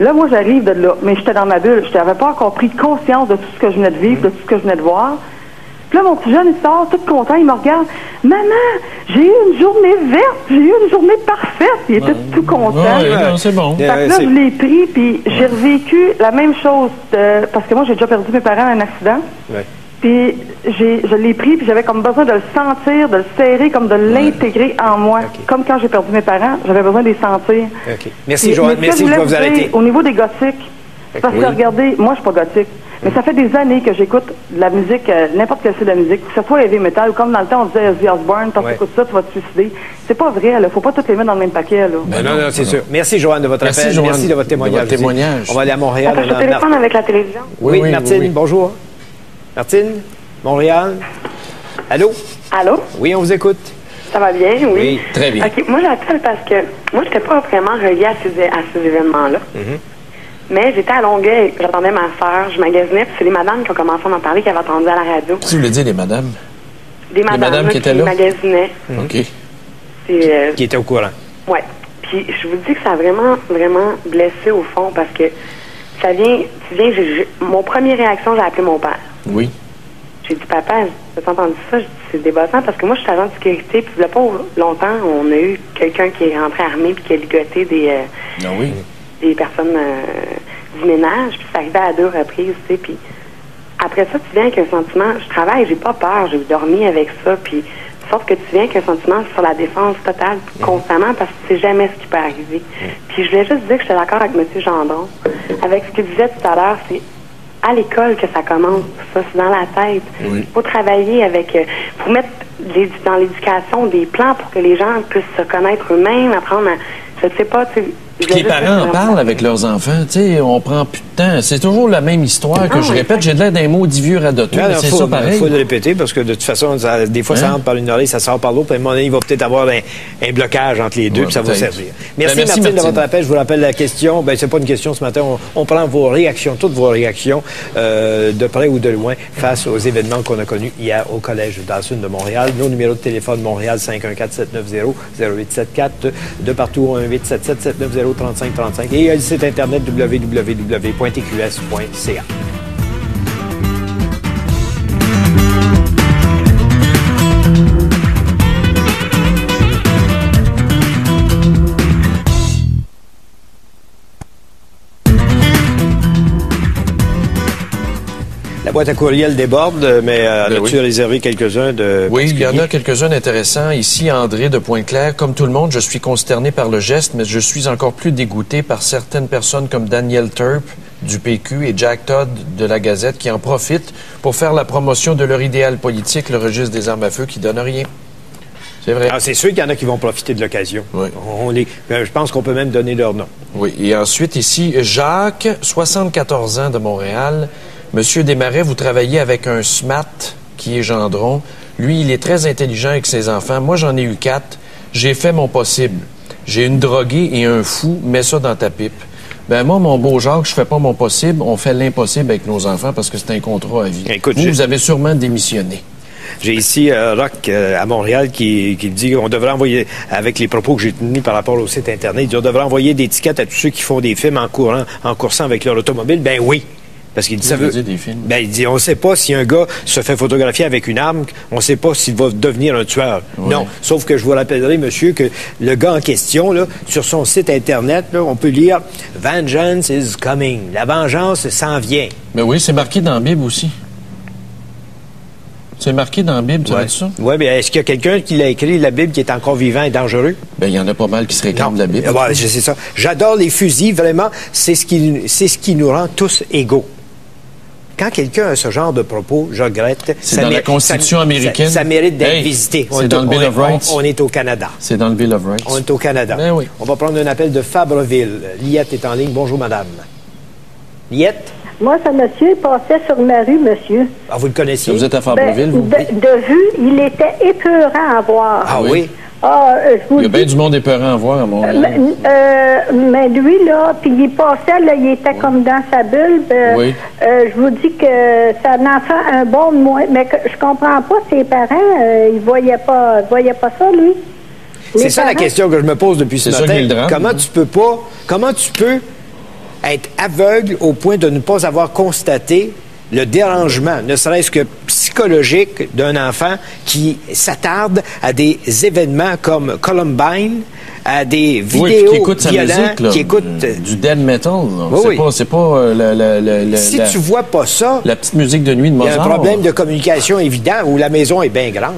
Là, moi, j'arrive de là, mais j'étais dans ma bulle. Je n'avais pas encore pris conscience de tout ce que je venais de vivre, de tout ce que je venais de voir. Puis là, mon petit jeune, il sort, tout content, il me regarde. « Maman, j'ai eu une journée verte, j'ai eu une journée parfaite. » Il était tout content. C'est bon. Fait que là, je l'ai pris, puis j'ai revécu la même chose. Parce que moi, j'ai déjà perdu mes parents à un accident. Puis je l'ai pris, puis j'avais comme besoin de le sentir, de le serrer, comme de l'intégrer en moi. Comme quand j'ai perdu mes parents, j'avais besoin de les sentir. Merci, Joanne. Merci, je vais vous arrêter. Au niveau des gothiques, parce que regardez, moi, je suis pas gothique. Mais ça fait des années que j'écoute de la musique, n'importe quel style de musique, que ce soit heavy metal ou comme dans le temps on disait Ozzy Osbourne, quand tu écoutes ça, tu vas te suicider. C'est pas vrai, là. Faut pas toutes les mettre dans le même paquet, là. Non, c'est sûr. Merci, Joanne, de votre appel. Merci de votre témoignage. On va aller à Montréal. Je téléphone avec la télévision. Oui, Martine, bonjour. Martine, Montréal. Allô? Allô? Oui, on vous écoute. Ça va bien, oui? Oui, très bien. OK, moi, j'appelle parce que moi, j'étais pas vraiment reliée à ces événements-là. Mais j'étais à Longueuil, j'attendais ma soeur, je magasinais, puis c'est les madames qui ont commencé à m'en parler, qui avaient entendu à la radio. Qu'est-ce que vous voulez dire, les madames? Des madames qui étaient là? magasinaient. OK. Qui étaient au courant. Oui. Puis je vous dis que ça a vraiment, vraiment blessé au fond, parce que ça vient, mon première réaction, j'ai appelé mon père. Oui. J'ai dit, papa, j'ai entendu ça, c'est débossant, parce que moi, je suis agent de sécurité, puis il n'y a pas longtemps, on a eu quelqu'un qui est rentré armé, puis qui a ligoté des personnes du ménage, puis ça arrivait à 2 reprises, tu sais, puis après ça, tu viens avec un sentiment, je travaille, j'ai pas peur, j'ai dormi avec ça, puis sauf que tu viens avec un sentiment sur la défense totale, constamment, parce que tu sais jamais ce qui peut arriver. Puis je voulais juste dire que j'étais d'accord avec M. Gendron, avec ce qu'il disait tout à l'heure, c'est à l'école que ça commence, ça, c'est dans la tête. Il faut travailler avec, pour mettre dans l'éducation des plans pour que les gens puissent se connaître eux-mêmes, apprendre à, je ne sais pas, tu sais. Puis que les parents en parlent avec leurs enfants, tu sais, on prend plus de temps. C'est toujours la même histoire que je répète. J'ai de l'air d'un maudit vieux radotou, mais c'est ça pareil. Il faut le répéter parce que de toute façon, des fois, ça rentre par une oreille, ça sort par l'autre. Puis à un moment donné, il va peut-être avoir un blocage entre les deux, puis ça va servir. Merci, Martine, de votre appel. Je vous rappelle la question. Ben, c'est pas une question ce matin. On prend vos réactions, toutes vos réactions, de près ou de loin, face aux événements qu'on a connus hier au Collège Dawson de Montréal. Nos numéros de téléphone, Montréal, 514-790-0874, de partout, 1-877-790-3535. Et il y a le site Internet www.tqs.ca. La boîte à courriel déborde, mais as-tu réservé quelques-uns de... Oui, il y en a quelques-uns intéressants. Ici, André de Pointe-Claire. Comme tout le monde, je suis consterné par le geste, mais je suis encore plus dégoûté par certaines personnes comme Daniel Turp du PQ et Jack Todd de la Gazette qui en profitent pour faire la promotion de leur idéal politique, le registre des armes à feu qui donne rien. C'est vrai. C'est sûr qu'il y en a qui vont profiter de l'occasion. Oui. Je pense qu'on peut même donner leur nom. Oui. Et ensuite, ici, Jacques, 74 ans de Montréal. Monsieur Desmarais, vous travaillez avec un SMAT qui est Gendron. Lui, il est très intelligent avec ses enfants. Moi, j'en ai eu 4. J'ai fait mon possible. J'ai une droguée et un fou. Mets ça dans ta pipe. Ben moi, mon beau Jacques, je fais pas mon possible. On fait l'impossible avec nos enfants parce que c'est un contrat à vie. Écoute, vous avez sûrement démissionné. J'ai ici Rock à Montréal qui dit qu'on devrait envoyer, avec les propos que j'ai tenus par rapport au site Internet, il dit on devrait envoyer des tickets à tous ceux qui font des films en coursant avec leur automobile. Ben oui. Parce qu'il dit ça veut. Ben, il dit, on ne sait pas si un gars se fait photographier avec une arme, on ne sait pas s'il va devenir un tueur. Oui. Non. Sauf que je vous rappellerai, monsieur, que le gars en question, là, sur son site Internet, là, on peut lire « Vengeance is coming ». La vengeance s'en vient. Ben oui, c'est marqué dans la Bible aussi. C'est marqué dans la Bible, tu vois ça? Oui, mais est-ce qu'il y a quelqu'un qui l'a écrit, la Bible, qui est encore vivant et dangereux? Ben, il y en a pas mal qui se réclament de la Bible. Ouais, c'est ça. J'adore les fusils, vraiment. C'est ce qui nous rend tous égaux. Quand quelqu'un a ce genre de propos, je regrette. C'est dans la Constitution américaine. Ça mérite d'être visité. C'est dans le Bill of Rights. On est au Canada. C'est dans le Bill of Rights. On est au Canada. Ben oui. On va prendre un appel de Fabreville. Liette est en ligne. Bonjour, madame. Liette? Moi, ce monsieur passait sur ma rue, monsieur. Ah, vous le connaissiez? Vous êtes à Fabreville, vous? De vue, il était épeurant à voir. Ah oui? Il y a bien du monde épeurant à voir à Montréal. Mais lui, là, puis il passait, là, il était comme dans sa bulle. Oui. Je vous dis que c'est un enfant, un bon de moins. Mais que, je comprends pas, ses parents, ils voyaient pas ça, lui. C'est ça la question que je me pose depuis ce matin. C'est ça qui est le drame. Comment tu peux être aveugle au point de ne pas avoir constaté le dérangement, ne serait-ce que psychologique, d'un enfant qui s'attarde à des événements comme Columbine, à des vidéos qui écoute sa violentes, musique, là, qui écoute du death metal. Oui, c'est pas si tu vois pas ça, la petite musique de nuit de Mozart. Il y a un problème de communication évident où la maison est bien grande.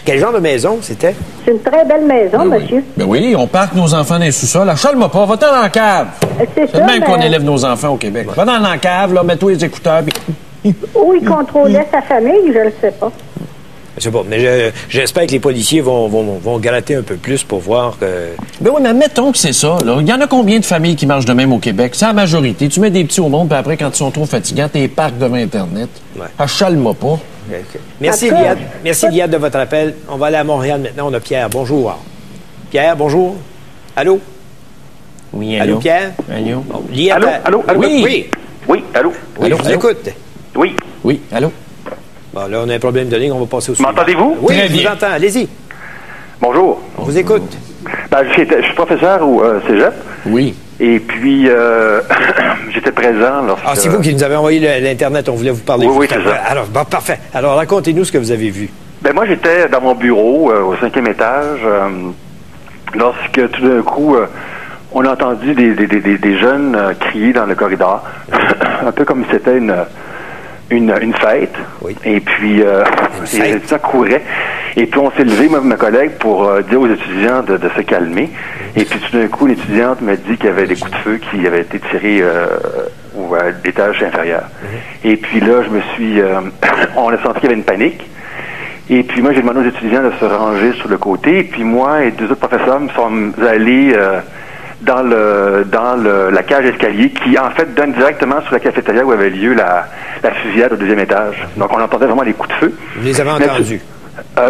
Quel genre de maison c'était? C'est une très belle maison, monsieur. Ben oui, on parque nos enfants dans les sous-sols. Achale-moi pas, va-t'en dans la cave. C'est le même qu'on élève nos enfants au Québec. Va dans la cave, là, mets-toi les écouteurs. Puis... Où il contrôlait sa famille, je le sais pas. C'est bon, mais j'espère que les policiers vont gratter un peu plus pour voir que... Ben oui, mais mettons que c'est ça. Là. Il y en a combien de familles qui marchent de même au Québec? C'est la majorité. Tu mets des petits au monde, puis après, quand ils sont trop fatigants, t'es parques devant Internet. Ouais. Achale-moi pas. Okay. Merci, Liade. Merci, Liade, de votre appel. On va aller à Montréal maintenant. On a Pierre. Bonjour. Pierre, bonjour. Allô? Oui, allô. Allô, Pierre? Allô? Bon, Liade, allô? Oui. Oui, allô? Oui, je vous écoute. Oui. Oui, allô? Bon, là, on a un problème de ligne. On va passer au suivant. M'entendez-vous? Oui, je vous entends. Allez-y. Bonjour. On vous écoute. Ben, je suis professeur au cégep. Oui. Et puis, j'étais présent lorsque... Ah, c'est vous qui nous avez envoyé l'Internet. On voulait vous parler. Oui, c'est ça. Alors, bon, parfait. Alors, racontez-nous ce que vous avez vu. Ben, moi, j'étais dans mon bureau, au 5e étage, lorsque, tout d'un coup, on a entendu des jeunes crier dans le corridor, un peu comme si c'était une fête. Oui. Et puis, les étudiants couraient. Et puis, on s'est levé, moi et ma collègue, pour dire aux étudiants de se calmer. Et puis, tout d'un coup, une étudiante m'a dit qu'il y avait des coups de feu qui avaient été tirés à l'étage inférieur. Et puis là, on a senti qu'il y avait une panique. Et puis, moi, j'ai demandé aux étudiants de se ranger sur le côté. Et puis, moi et deux autres professeurs me sommes allés dans la cage d'escalier qui, en fait, donne directement sur la cafétéria où avait lieu la fusillade au 2e étage. Donc, on entendait vraiment les coups de feu. Vous les avez entendus?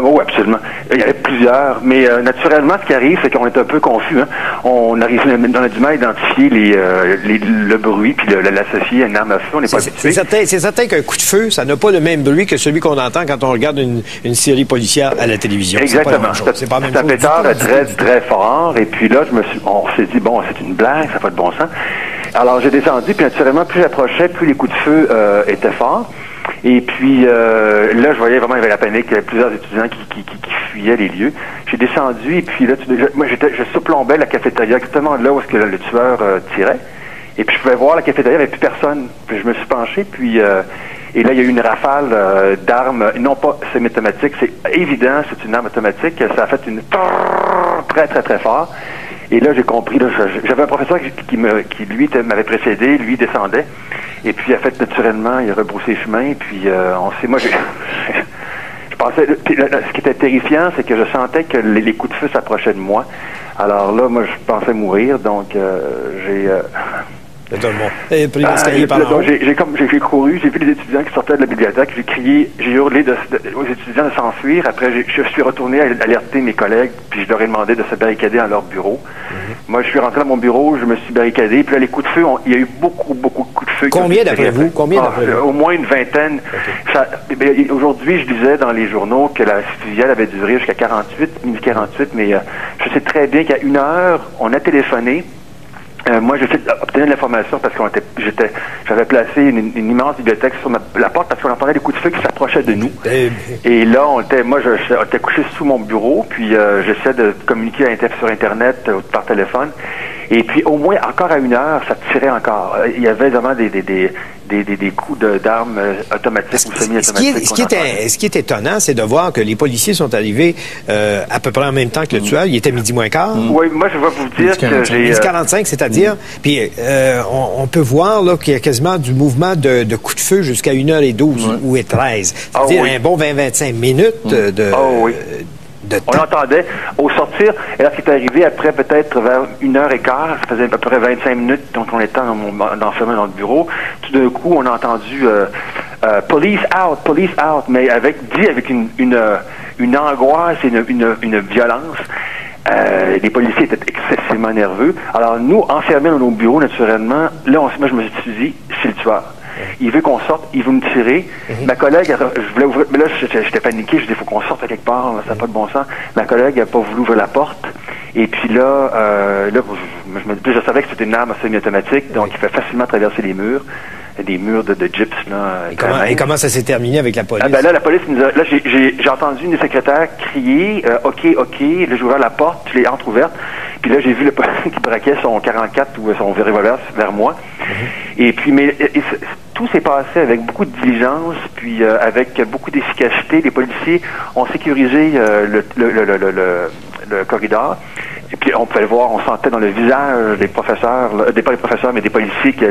Oui, absolument. Il y avait plusieurs, mais naturellement, ce qui arrive, c'est qu'on est un peu confus. Hein. On a du mal à identifier le bruit puis l'associer à une arme à feu. On n'est pas habitué. C'est certain qu'un coup de feu, ça n'a pas le même bruit que celui qu'on entend quand on regarde une série policière à la télévision. Exactement. C'est pas la même chose. C'est un pétard très, très fort. Et puis là, on s'est dit, bon, c'est une blague, ça n'a pas de bon sens. Alors, j'ai descendu, puis naturellement, plus j'approchais, plus les coups de feu étaient forts. Et puis là, je voyais vraiment, il y avait la panique, il y avait plusieurs étudiants qui fuyaient les lieux. J'ai descendu et puis là, je surplombais la cafétéria exactement là où est-ce que le tueur tirait. Et puis je pouvais voir la cafétéria, il n'y avait plus personne. Puis je me suis penché, puis et là, il y a eu une rafale d'armes, non pas semi-automatique, c'est évident, c'est une arme automatique. Ça a fait une très, très, très fort. Et là, j'ai compris, là, j'avais un professeur qui lui, m'avait précédé, lui descendait. Et puis, il a fait naturellement, il a rebroussé chemin. Puis, moi, je pensais, ce qui était terrifiant, c'est que je sentais que les coups de feu s'approchaient de moi. Alors là, moi, je pensais mourir. Donc, j'ai j'ai couru, j'ai vu les étudiants qui sortaient de la bibliothèque, j'ai crié, j'ai hurlé aux étudiants de s'enfuir. Après, je suis retourné alerter mes collègues, puis je leur ai demandé de se barricader dans leur bureau. Moi, je suis rentré dans mon bureau, je me suis barricadé, puis là, les coups de feu, il y a eu beaucoup, beaucoup de coups de feu. Combien d'après vous? Au moins une vingtaine. Okay. Aujourd'hui, je disais dans les journaux que la fusillade avait duré jusqu'à minutes 48, mais je sais très bien qu'à 1 heure, on a téléphoné moi, j'ai fait obtenir de l'information parce que j'avais placé une immense bibliothèque sur la porte parce qu'on entendait des coups de feu qui s'approchaient de nous. Et là, j'étais couché sous mon bureau, puis j'essayais de communiquer sur Internet, par téléphone. Et puis, au moins, encore à 1 heure, ça tirait encore. Il y avait vraiment des coups d'armes automatiques ou semi-automatiques. Ce qui est étonnant, c'est de voir que les policiers sont arrivés à peu près en même temps que le tueur. Il était 12:15. Oui, moi, je vais vous dire que j'ai... 12:45, c'est-à-dire. Puis, on peut voir là qu'il y a quasiment du mouvement de coups de feu jusqu'à 1h12 ou 13. C'est-à-dire un bon 20-25 minutes de on l'entendait au sortir, et là, ce qui est arrivé après peut-être vers 1h15, ça faisait à peu près 25 minutes, donc on était enfermé dans le bureau. Tout d'un coup, on a entendu police out, mais avec une angoisse et une violence. Les policiers étaient excessivement nerveux. Alors nous, enfermés dans nos bureaux, naturellement, là, moi, je me suis dit, c'est le tueur. Il veut qu'on sorte, il veut me tirer. Ma collègue, je voulais ouvrir, mais là, j'étais paniqué, je dis, il faut qu'on sorte à quelque part, ça n'a pas de bon sens. Ma collègue n'a pas voulu ouvrir la porte. Et puis là, je savais que c'était une arme semi-automatique, donc il fait facilement traverser les murs. Des murs de gyps, là. Et comment ça s'est terminé avec la police? Là, la police nous a... Là, j'ai entendu une des secrétaires crier, OK. Là, j'ai ouvert la porte, je l'ai entrouverte. Puis là, j'ai vu le policier qui braquait son 44 ou son revolver vers moi. Et puis, tout s'est passé avec beaucoup de diligence, puis avec beaucoup d'efficacité. Les policiers ont sécurisé le corridor. Et puis, on pouvait le voir, on sentait dans le visage des professeurs, pas les professeurs, mais des policiers que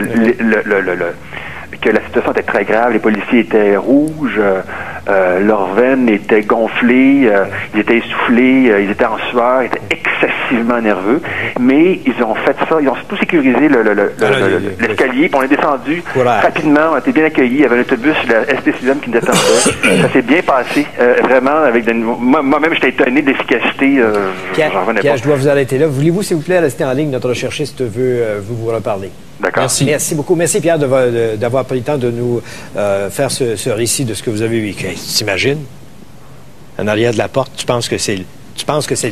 que la situation était très grave. Les policiers étaient rouges, leurs veines étaient gonflées, ils étaient essoufflés, ils étaient en sueur, ils étaient excessivement nerveux. Mais ils ont fait ça, ils ont tout sécurisé l'escalier, puis on est descendu rapidement, on a été bien accueillis. Il y avait un autobus, la ST6M qui nous attendait. Ça s'est bien passé, vraiment, avec moi-même, j'étais étonné de l'efficacité. Pierre, je dois vous arrêter là. Voulez-vous, s'il vous plaît, rester en ligne? Notre recherchiste veut vous reparler. D'accord. Merci beaucoup. Merci, Pierre, d'avoir pris le temps de nous faire ce récit de ce que vous avez vécu. Hey, t'imagines? En arrière de la porte, tu penses que c'est le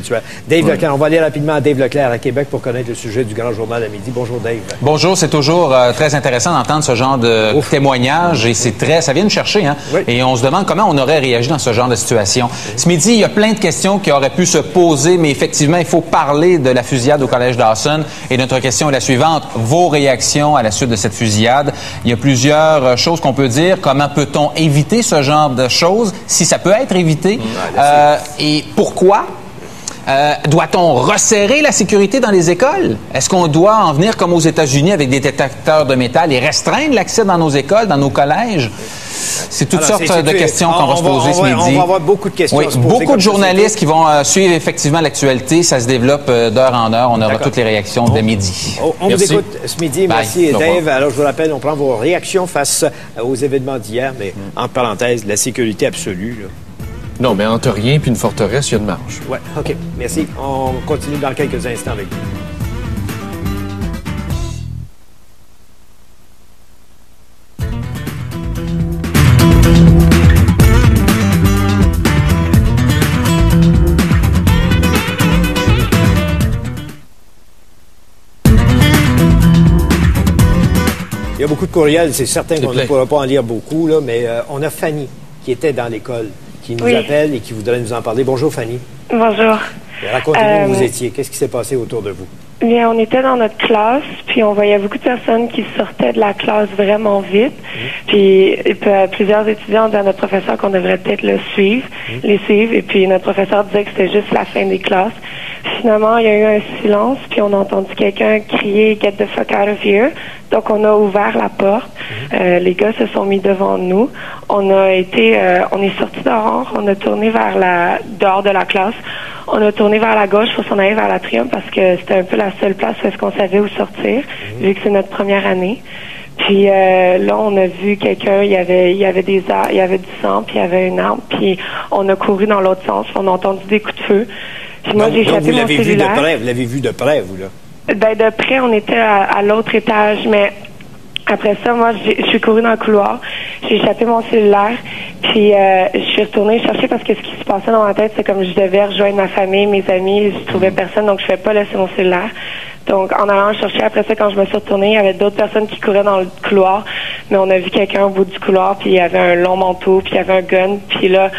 tueur. Dave Leclerc, on va aller rapidement à Dave Leclerc à Québec pour connaître le sujet du Grand Journal à midi. Bonjour, Dave. Bonjour, c'est toujours très intéressant d'entendre ce genre de témoignage et ça vient nous chercher, hein? Oui. Et on se demande comment on aurait réagi dans ce genre de situation. Ce midi, il y a plein de questions qui auraient pu se poser, mais effectivement, il faut parler de la fusillade au Collège Dawson. Et notre question est la suivante. Vos réactions à la suite de cette fusillade? Il y a plusieurs choses qu'on peut dire. Comment peut-on éviter ce genre de choses, si ça peut être évité? Et pourquoi? Doit-on resserrer la sécurité dans les écoles? Est-ce qu'on doit en venir comme aux États-Unis avec des détecteurs de métal et restreindre l'accès dans nos écoles, dans nos collèges? C'est toutes sortes de questions qu'on va se poser ce midi. On va avoir beaucoup de questions à se poser. Beaucoup de journalistes qui vont suivre effectivement l'actualité. Ça se développe d'heure en heure. On aura toutes les réactions de midi. On vous écoute ce midi. Merci, Dave. Alors, je vous rappelle, on prend vos réactions face aux événements d'hier, mais entre parenthèses, la sécurité absolue, là. Non, mais entre rien puis une forteresse, il y a une marge. Oui, OK. Merci. On continue dans quelques instants avec vous. Il y a beaucoup de courriels, c'est certain qu'on ne pourra pas en lire beaucoup, là, mais on a Fanny qui était dans l'école, qui nous appelle et qui voudrait nous en parler. Bonjour, Fanny. Bonjour. Racontez-nous où vous étiez. Qu'est-ce qui s'est passé autour de vous? Bien, on était dans notre classe, puis on voyait beaucoup de personnes qui sortaient de la classe vraiment vite. Puis plusieurs étudiants disaient à notre professeur qu'on devrait peut-être les suivre, et puis notre professeur disait que c'était juste la fin des classes. Finalement, il y a eu un silence, puis on a entendu quelqu'un crier « Get the fuck out of here ». Donc, on a ouvert la porte. Les gars se sont mis devant nous. On est sortis dehors. On a tourné dehors de la classe. On a tourné vers la gauche pour s'en aller vers l'atrium parce que c'était un peu la seule place où est-ce qu'on savait où sortir, vu que c'est notre première année. Puis là, on a vu quelqu'un, il y avait du sang, puis il y avait une arme, puis on a couru dans l'autre sens. On a entendu des coups de feu. Puis moi, j'ai échappé mon cellulaire. Vous l'avez vu de près, vous, là? Ben, de près, on était à l'autre étage, mais après ça, moi, je suis courue dans le couloir, j'ai échappé mon cellulaire, puis je suis retournée chercher parce que ce qui se passait dans ma tête, c'est comme je devais rejoindre ma famille, mes amis, je trouvais personne, donc je ne pouvais pas laisser mon cellulaire. Donc, en allant le chercher, après ça, quand je me suis retournée, il y avait d'autres personnes qui couraient dans le couloir, mais on a vu quelqu'un au bout du couloir, puis il y avait un long manteau, puis il y avait un gun, puis là,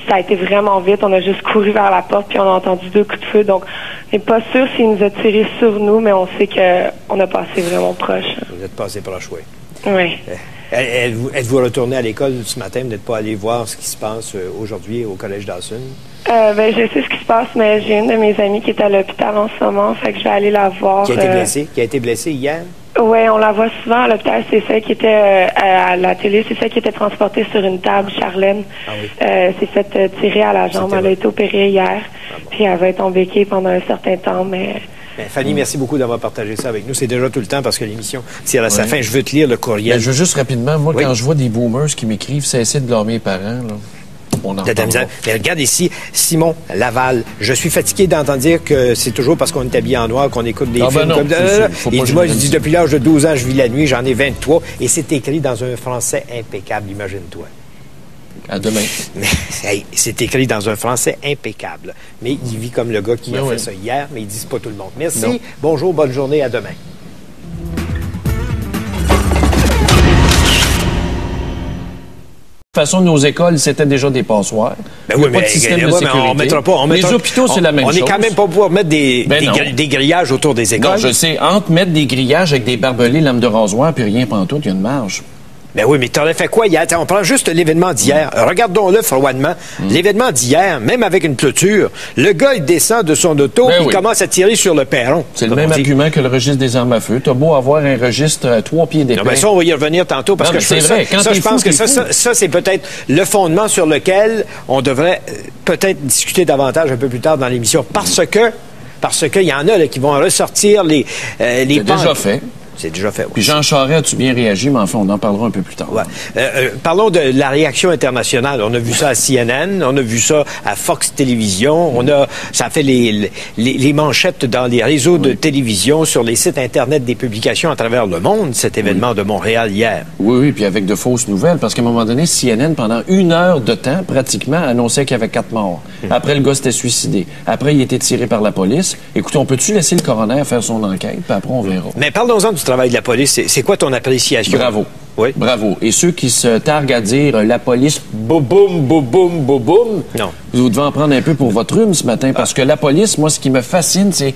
ça a été vraiment vite. On a juste couru vers la porte, puis on a entendu 2 coups de feu. Donc, on n'est pas sûr s'il nous a tiré sur nous, mais on sait qu'on a passé vraiment proche. Vous êtes passé proche, oui. Oui. Êtes-vous retourné à l'école ce matin? Vous n'êtes pas allé voir ce qui se passe aujourd'hui au Collège Dawson? Ben, je sais ce qui se passe, mais j'ai une de mes amies qui est à l'hôpital en ce moment, fait que je vais aller la voir. Qui a été blessée? Qui a été blessée hier? Oui, on la voit souvent à l'hôpital. C'est celle qui était à la télé, c'est celle qui était transportée sur une table, Charlène. Ah oui. S'est fait tirer à la jambe. Elle a été opérée hier, puis elle va être en béquille pendant un certain temps, mais... Bien, Fanny, merci beaucoup d'avoir partagé ça avec nous. C'est déjà tout le temps parce que l'émission tire à sa fin. Je veux te lire le courriel. Ben, je veux juste rapidement, moi, quand je vois des boomers qui m'écrivent « Cessez de blâmer les parents », là, on en parle. Mais regarde ici, Simon Laval. Je suis fatigué d'entendre dire que c'est toujours parce qu'on est habillé en noir qu'on écoute des films comme ça. Moi, je dis depuis l'âge de 12 ans, je vis la nuit, j'en ai 23, et c'est écrit dans un français impeccable, imagine-toi. À demain. Mais c'est écrit dans un français impeccable. Mais il vit comme le gars qui a fait ça hier, mais il dit c'est pas tout le monde. Merci, bonjour, bonne journée, à demain. De toute façon, nos écoles, c'était déjà des passoires. Ben oui, mais, pas de système de sécurité. On mettra pas, les hôpitaux, c'est la même chose. On n'est quand même pas pouvoir mettre des grillages autour des écoles. Non, je sais. Entre mettre des grillages avec des barbelés, lames de rasoir, puis rien pantoute, il y a une marge. Ben oui, mais t'aurais fait quoi hier? On prend juste l'événement d'hier. Regardons-le froidement. L'événement d'hier, même avec une clôture, le gars, il descend de son auto, il commence à tirer sur le perron. C'est le même argument que le registre des armes à feu. T'as beau avoir un registre à 3 pieds d'épais. Non, ben ça, on va y revenir tantôt, parce que je pense que ça, c'est peut-être le fondement sur lequel on devrait peut-être discuter davantage un peu plus tard dans l'émission. Parce que il y en a là, qui vont ressortir les déjà fait. C'est déjà fait. Puis Jean Charest, as-tu bien réagi? Mais enfin, on en parlera un peu plus tard. Ouais. Parlons de la réaction internationale. On a vu ça à CNN, on a vu ça à Fox Télévision, ça a fait les manchettes dans les réseaux de télévision, sur les sites Internet des publications à travers le monde, cet événement de Montréal hier. Oui, puis avec de fausses nouvelles, parce qu'à un moment donné, CNN, pendant 1 heure de temps, pratiquement, annonçait qu'il y avait 4 morts. Après, le gars s'était suicidé. Après, il a été tiré par la police. Écoutez, on peut-tu laisser le coroner faire son enquête, puis après, on verra. Mais parlons-en du travail de la police. C'est quoi ton appréciation? Bravo. Oui. Bravo. Et ceux qui se targuent à dire la police, boum, boum, boum, non. Vous devez en prendre un peu pour votre rhume ce matin, parce que la police, moi, ce qui me fascine, c'est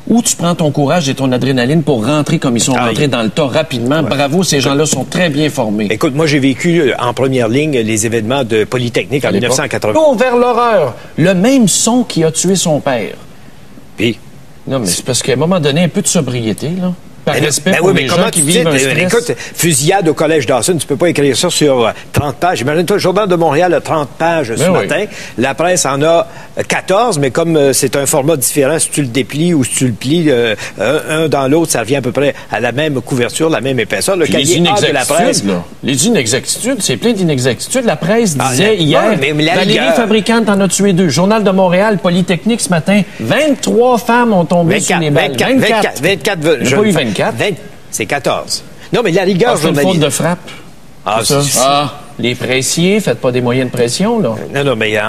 où tu prends ton courage et ton adrénaline pour rentrer comme ils sont rentrés dans le tas rapidement. Ouais. Bravo, ces gens-là sont très bien formés. Écoute, moi, j'ai vécu en première ligne les événements de Polytechnique en 1980. Vers l'horreur. Le même son qui a tué son père. Puis? Non, mais c'est parce qu'à un moment donné, un peu de sobriété, là. Par respect pour les gens qui vivent un stress. Écoute, fusillade au Collège Dawson, tu peux pas écrire ça sur 30 pages. Imagine-toi, le Journal de Montréal a 30 pages ce matin. La presse en a 14, mais comme c'est un format différent, si tu le déplies ou si tu le plies un dans l'autre, ça revient à peu près à la même couverture, la même épaisseur. Le cahier A de la presse. Là. Les inexactitudes, c'est plein d'inexactitudes. La presse disait hier, Valérie Fabricante en a tué 2. Journal de Montréal, Polytechnique ce matin, 23 femmes ont tombé sur les balles. 24. Il n'y a pas eu 24. C'est 14. Non, mais la rigueur journalistique. C'est une faute de frappe. Les pressiers, faites pas des moyens de pression, là. Non, mais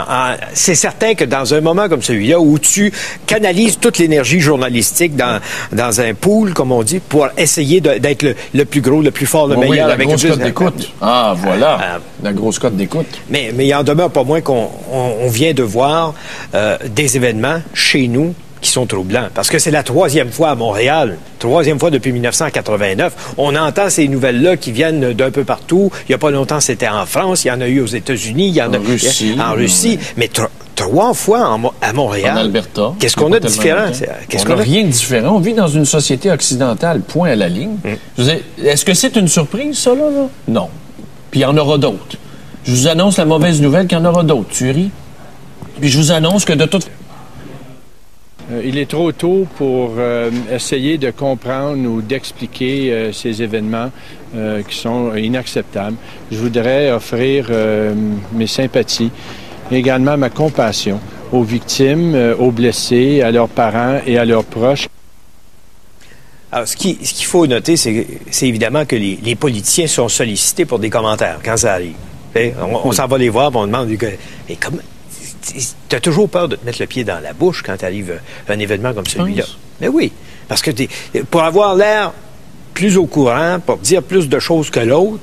c'est certain que dans un moment comme celui-là, où tu canalises toute l'énergie journalistique dans un pool, comme on dit, pour essayer d'être le plus gros, le plus fort, le meilleur. La grosse cote d'écoute. Voilà. La grosse cote d'écoute. Mais il en demeure pas moins qu'on vient de voir des événements chez nous qui sont troublants. Parce que c'est la 3e fois à Montréal, 3e fois depuis 1989. On entend ces nouvelles-là qui viennent d'un peu partout. Il n'y a pas longtemps, c'était en France, il y en a eu aux États-Unis, il y en a en Russie. Mais 3 fois à Montréal. En Alberta. Qu'est-ce qu'on a de différent? On n'a rien de différent. On vit dans une société occidentale, point à la ligne. Je veux dire, est-ce que c'est une surprise, ça, là? Non. Puis il y en aura d'autres. Je vous annonce la mauvaise nouvelle qu'il y en aura d'autres. Tu ris? Puis je vous annonce que de toute il est trop tôt pour essayer de comprendre ou d'expliquer ces événements qui sont inacceptables. Je voudrais offrir mes sympathies, également ma compassion aux victimes, aux blessés, à leurs parents et à leurs proches. Alors, ce qu'il faut noter, c'est évidemment que les politiciens sont sollicités pour des commentaires quand ça arrive. On s'en va les voir, on demande mais comment... Tu as toujours peur de te mettre le pied dans la bouche quand arrive un événement comme celui-là. Mais oui. Parce que pour avoir l'air plus au courant, pour dire plus de choses que l'autre,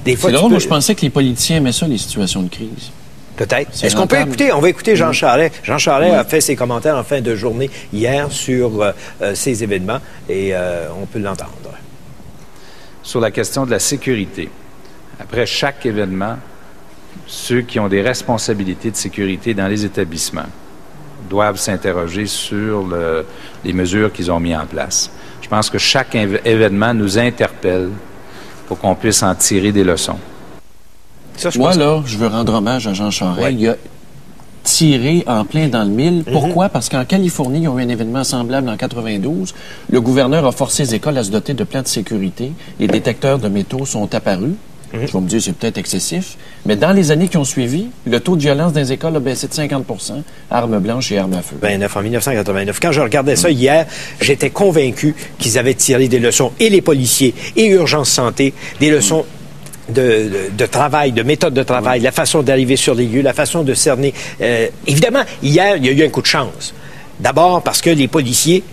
des fois... C'est drôle, moi je pensais que les politiciens aimaient ça, les situations de crise. Peut-être. Est-ce qu'on peut écouter? On va écouter Jean Charest. Jean Charest a fait ses commentaires en fin de journée hier sur ces événements et on peut l'entendre. Sur la question de la sécurité, après chaque événement, ceux qui ont des responsabilités de sécurité dans les établissements doivent s'interroger sur les mesures qu'ils ont mises en place. Je pense que chaque événement nous interpelle pour qu'on puisse en tirer des leçons. Moi, là, je veux rendre hommage à Jean Charest. Ouais. Il a tiré en plein dans le mille. Pourquoi? Parce qu'en Californie, ils ont eu un événement semblable en 92. Le gouverneur a forcé les écoles à se doter de plans de sécurité. Les détecteurs de métaux sont apparus. Je vais me dire, c'est peut-être excessif. Mais dans les années qui ont suivi, le taux de violence dans les écoles a baissé de 50 %, armes blanches et armes à feu. En 1989. Quand je regardais ça hier, j'étais convaincu qu'ils avaient tiré des leçons, et les policiers, et Urgence Santé, des leçons de travail, de méthode de travail, la façon d'arriver sur les lieux, la façon de cerner. Évidemment, hier, il y a eu un coup de chance. D'abord parce que les policiers...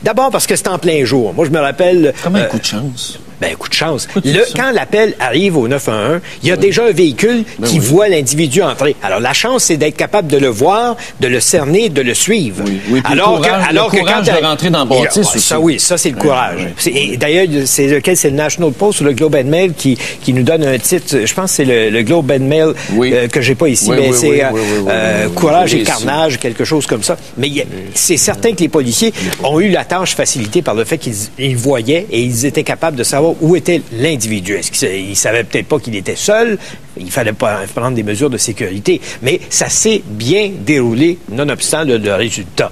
D'abord parce que c'était en plein jour. Moi, je me rappelle... Comment un coup de chance? Ben, coup de chance. Quand l'appel arrive au 911, il y a déjà un véhicule qui voit l'individu entrer. Alors, la chance, c'est d'être capable de le voir, de le cerner, de le suivre. Alors que quand de rentrer dans le bâtisse aussi. Ça, c'est le courage. Et d'ailleurs, c'est le National Post ou le Globe and Mail qui nous donne un titre. Je pense que c'est le Globe and Mail que j'ai pas ici, mais c'est Courage et carnage, quelque chose comme ça. Mais c'est certain que les policiers ont eu la tâche facilitée par le fait qu'ils voyaient et ils étaient capables de savoir où était l'individu. Est-ce qu'il ne savait peut-être pas qu'il était seul? Il fallait pas prendre des mesures de sécurité. Mais ça s'est bien déroulé, nonobstant le résultat.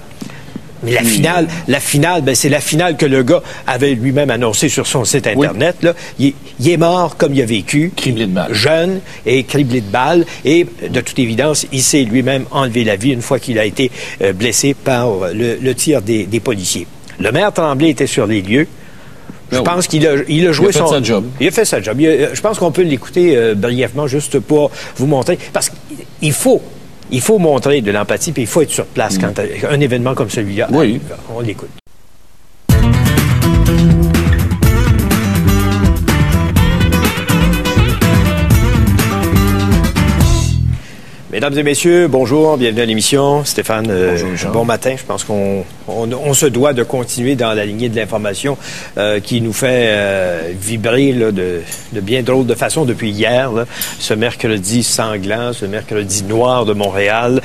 Mais la finale, c'est la finale que le gars avait lui-même annoncée sur son site Internet. Là. Il est mort comme il a vécu. Criblé de balles. Jeune et criblé de balles. Et de toute évidence, il s'est lui-même enlevé la vie une fois qu'il a été blessé par le tir des policiers. Le maire Tremblay était sur les lieux. Je pense qu'il a joué sa job. Il a fait sa job. Je pense qu'on peut l'écouter brièvement juste pour vous montrer. Parce qu'il faut montrer de l'empathie, puis il faut être sur place quand un événement comme celui-là arrive. On l'écoute. Mesdames et messieurs, bonjour, bienvenue à l'émission. Stéphane, bon matin. Je pense qu'on se doit de continuer dans la lignée de l'information qui nous fait vibrer là, de bien drôle de façon depuis hier. Là, ce mercredi sanglant, ce mercredi noir de Montréal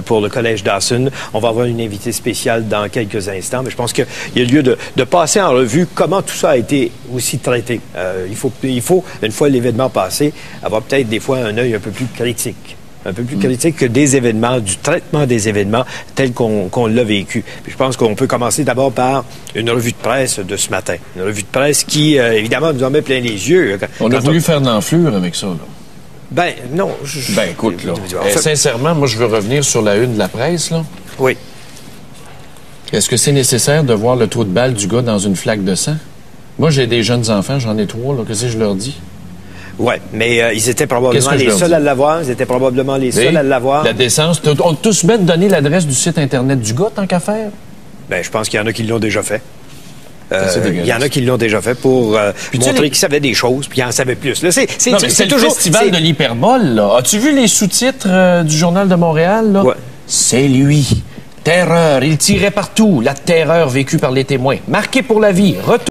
pour le Collège Dawson. On va avoir une invitée spéciale dans quelques instants, mais je pense qu'il y a lieu de passer en revue comment tout ça a été aussi traité. Il faut, une fois l'événement passé, avoir peut-être des fois un œil un peu plus critique. Un peu plus critique que des événements, du traitement des événements tels qu'on l'a vécu. Puis je pense qu'on peut commencer d'abord par une revue de presse de ce matin. Une revue de presse qui, évidemment, nous en met plein les yeux. On a voulu faire l'enflure avec ça, là. Ben, non. Écoute, là. Sincèrement, moi, je veux revenir sur la une de la presse, là. Oui. Est-ce que c'est nécessaire de voir le trou de balle du gars dans une flaque de sang? Moi, j'ai des jeunes enfants, j'en ai 3, là. Qu'est-ce que je leur dis? Oui, mais ils étaient probablement les seuls à l'avoir. Ils étaient probablement les seuls à l'avoir. La décence. On tous met de donner l'adresse du site Internet du gars, tant qu'à faire? Bien, je pense qu'il y en a qui l'ont déjà fait. Il y en a qui l'ont déjà fait pour montrer qu'ils savaient des choses, puis ils en savaient plus. Là, c'est toujours le festival de l'hyperbole, là. As-tu vu les sous-titres du Journal de Montréal, là? C'est lui. Terreur. Il tirait partout. La terreur vécue par les témoins. Marqué pour la vie. Retour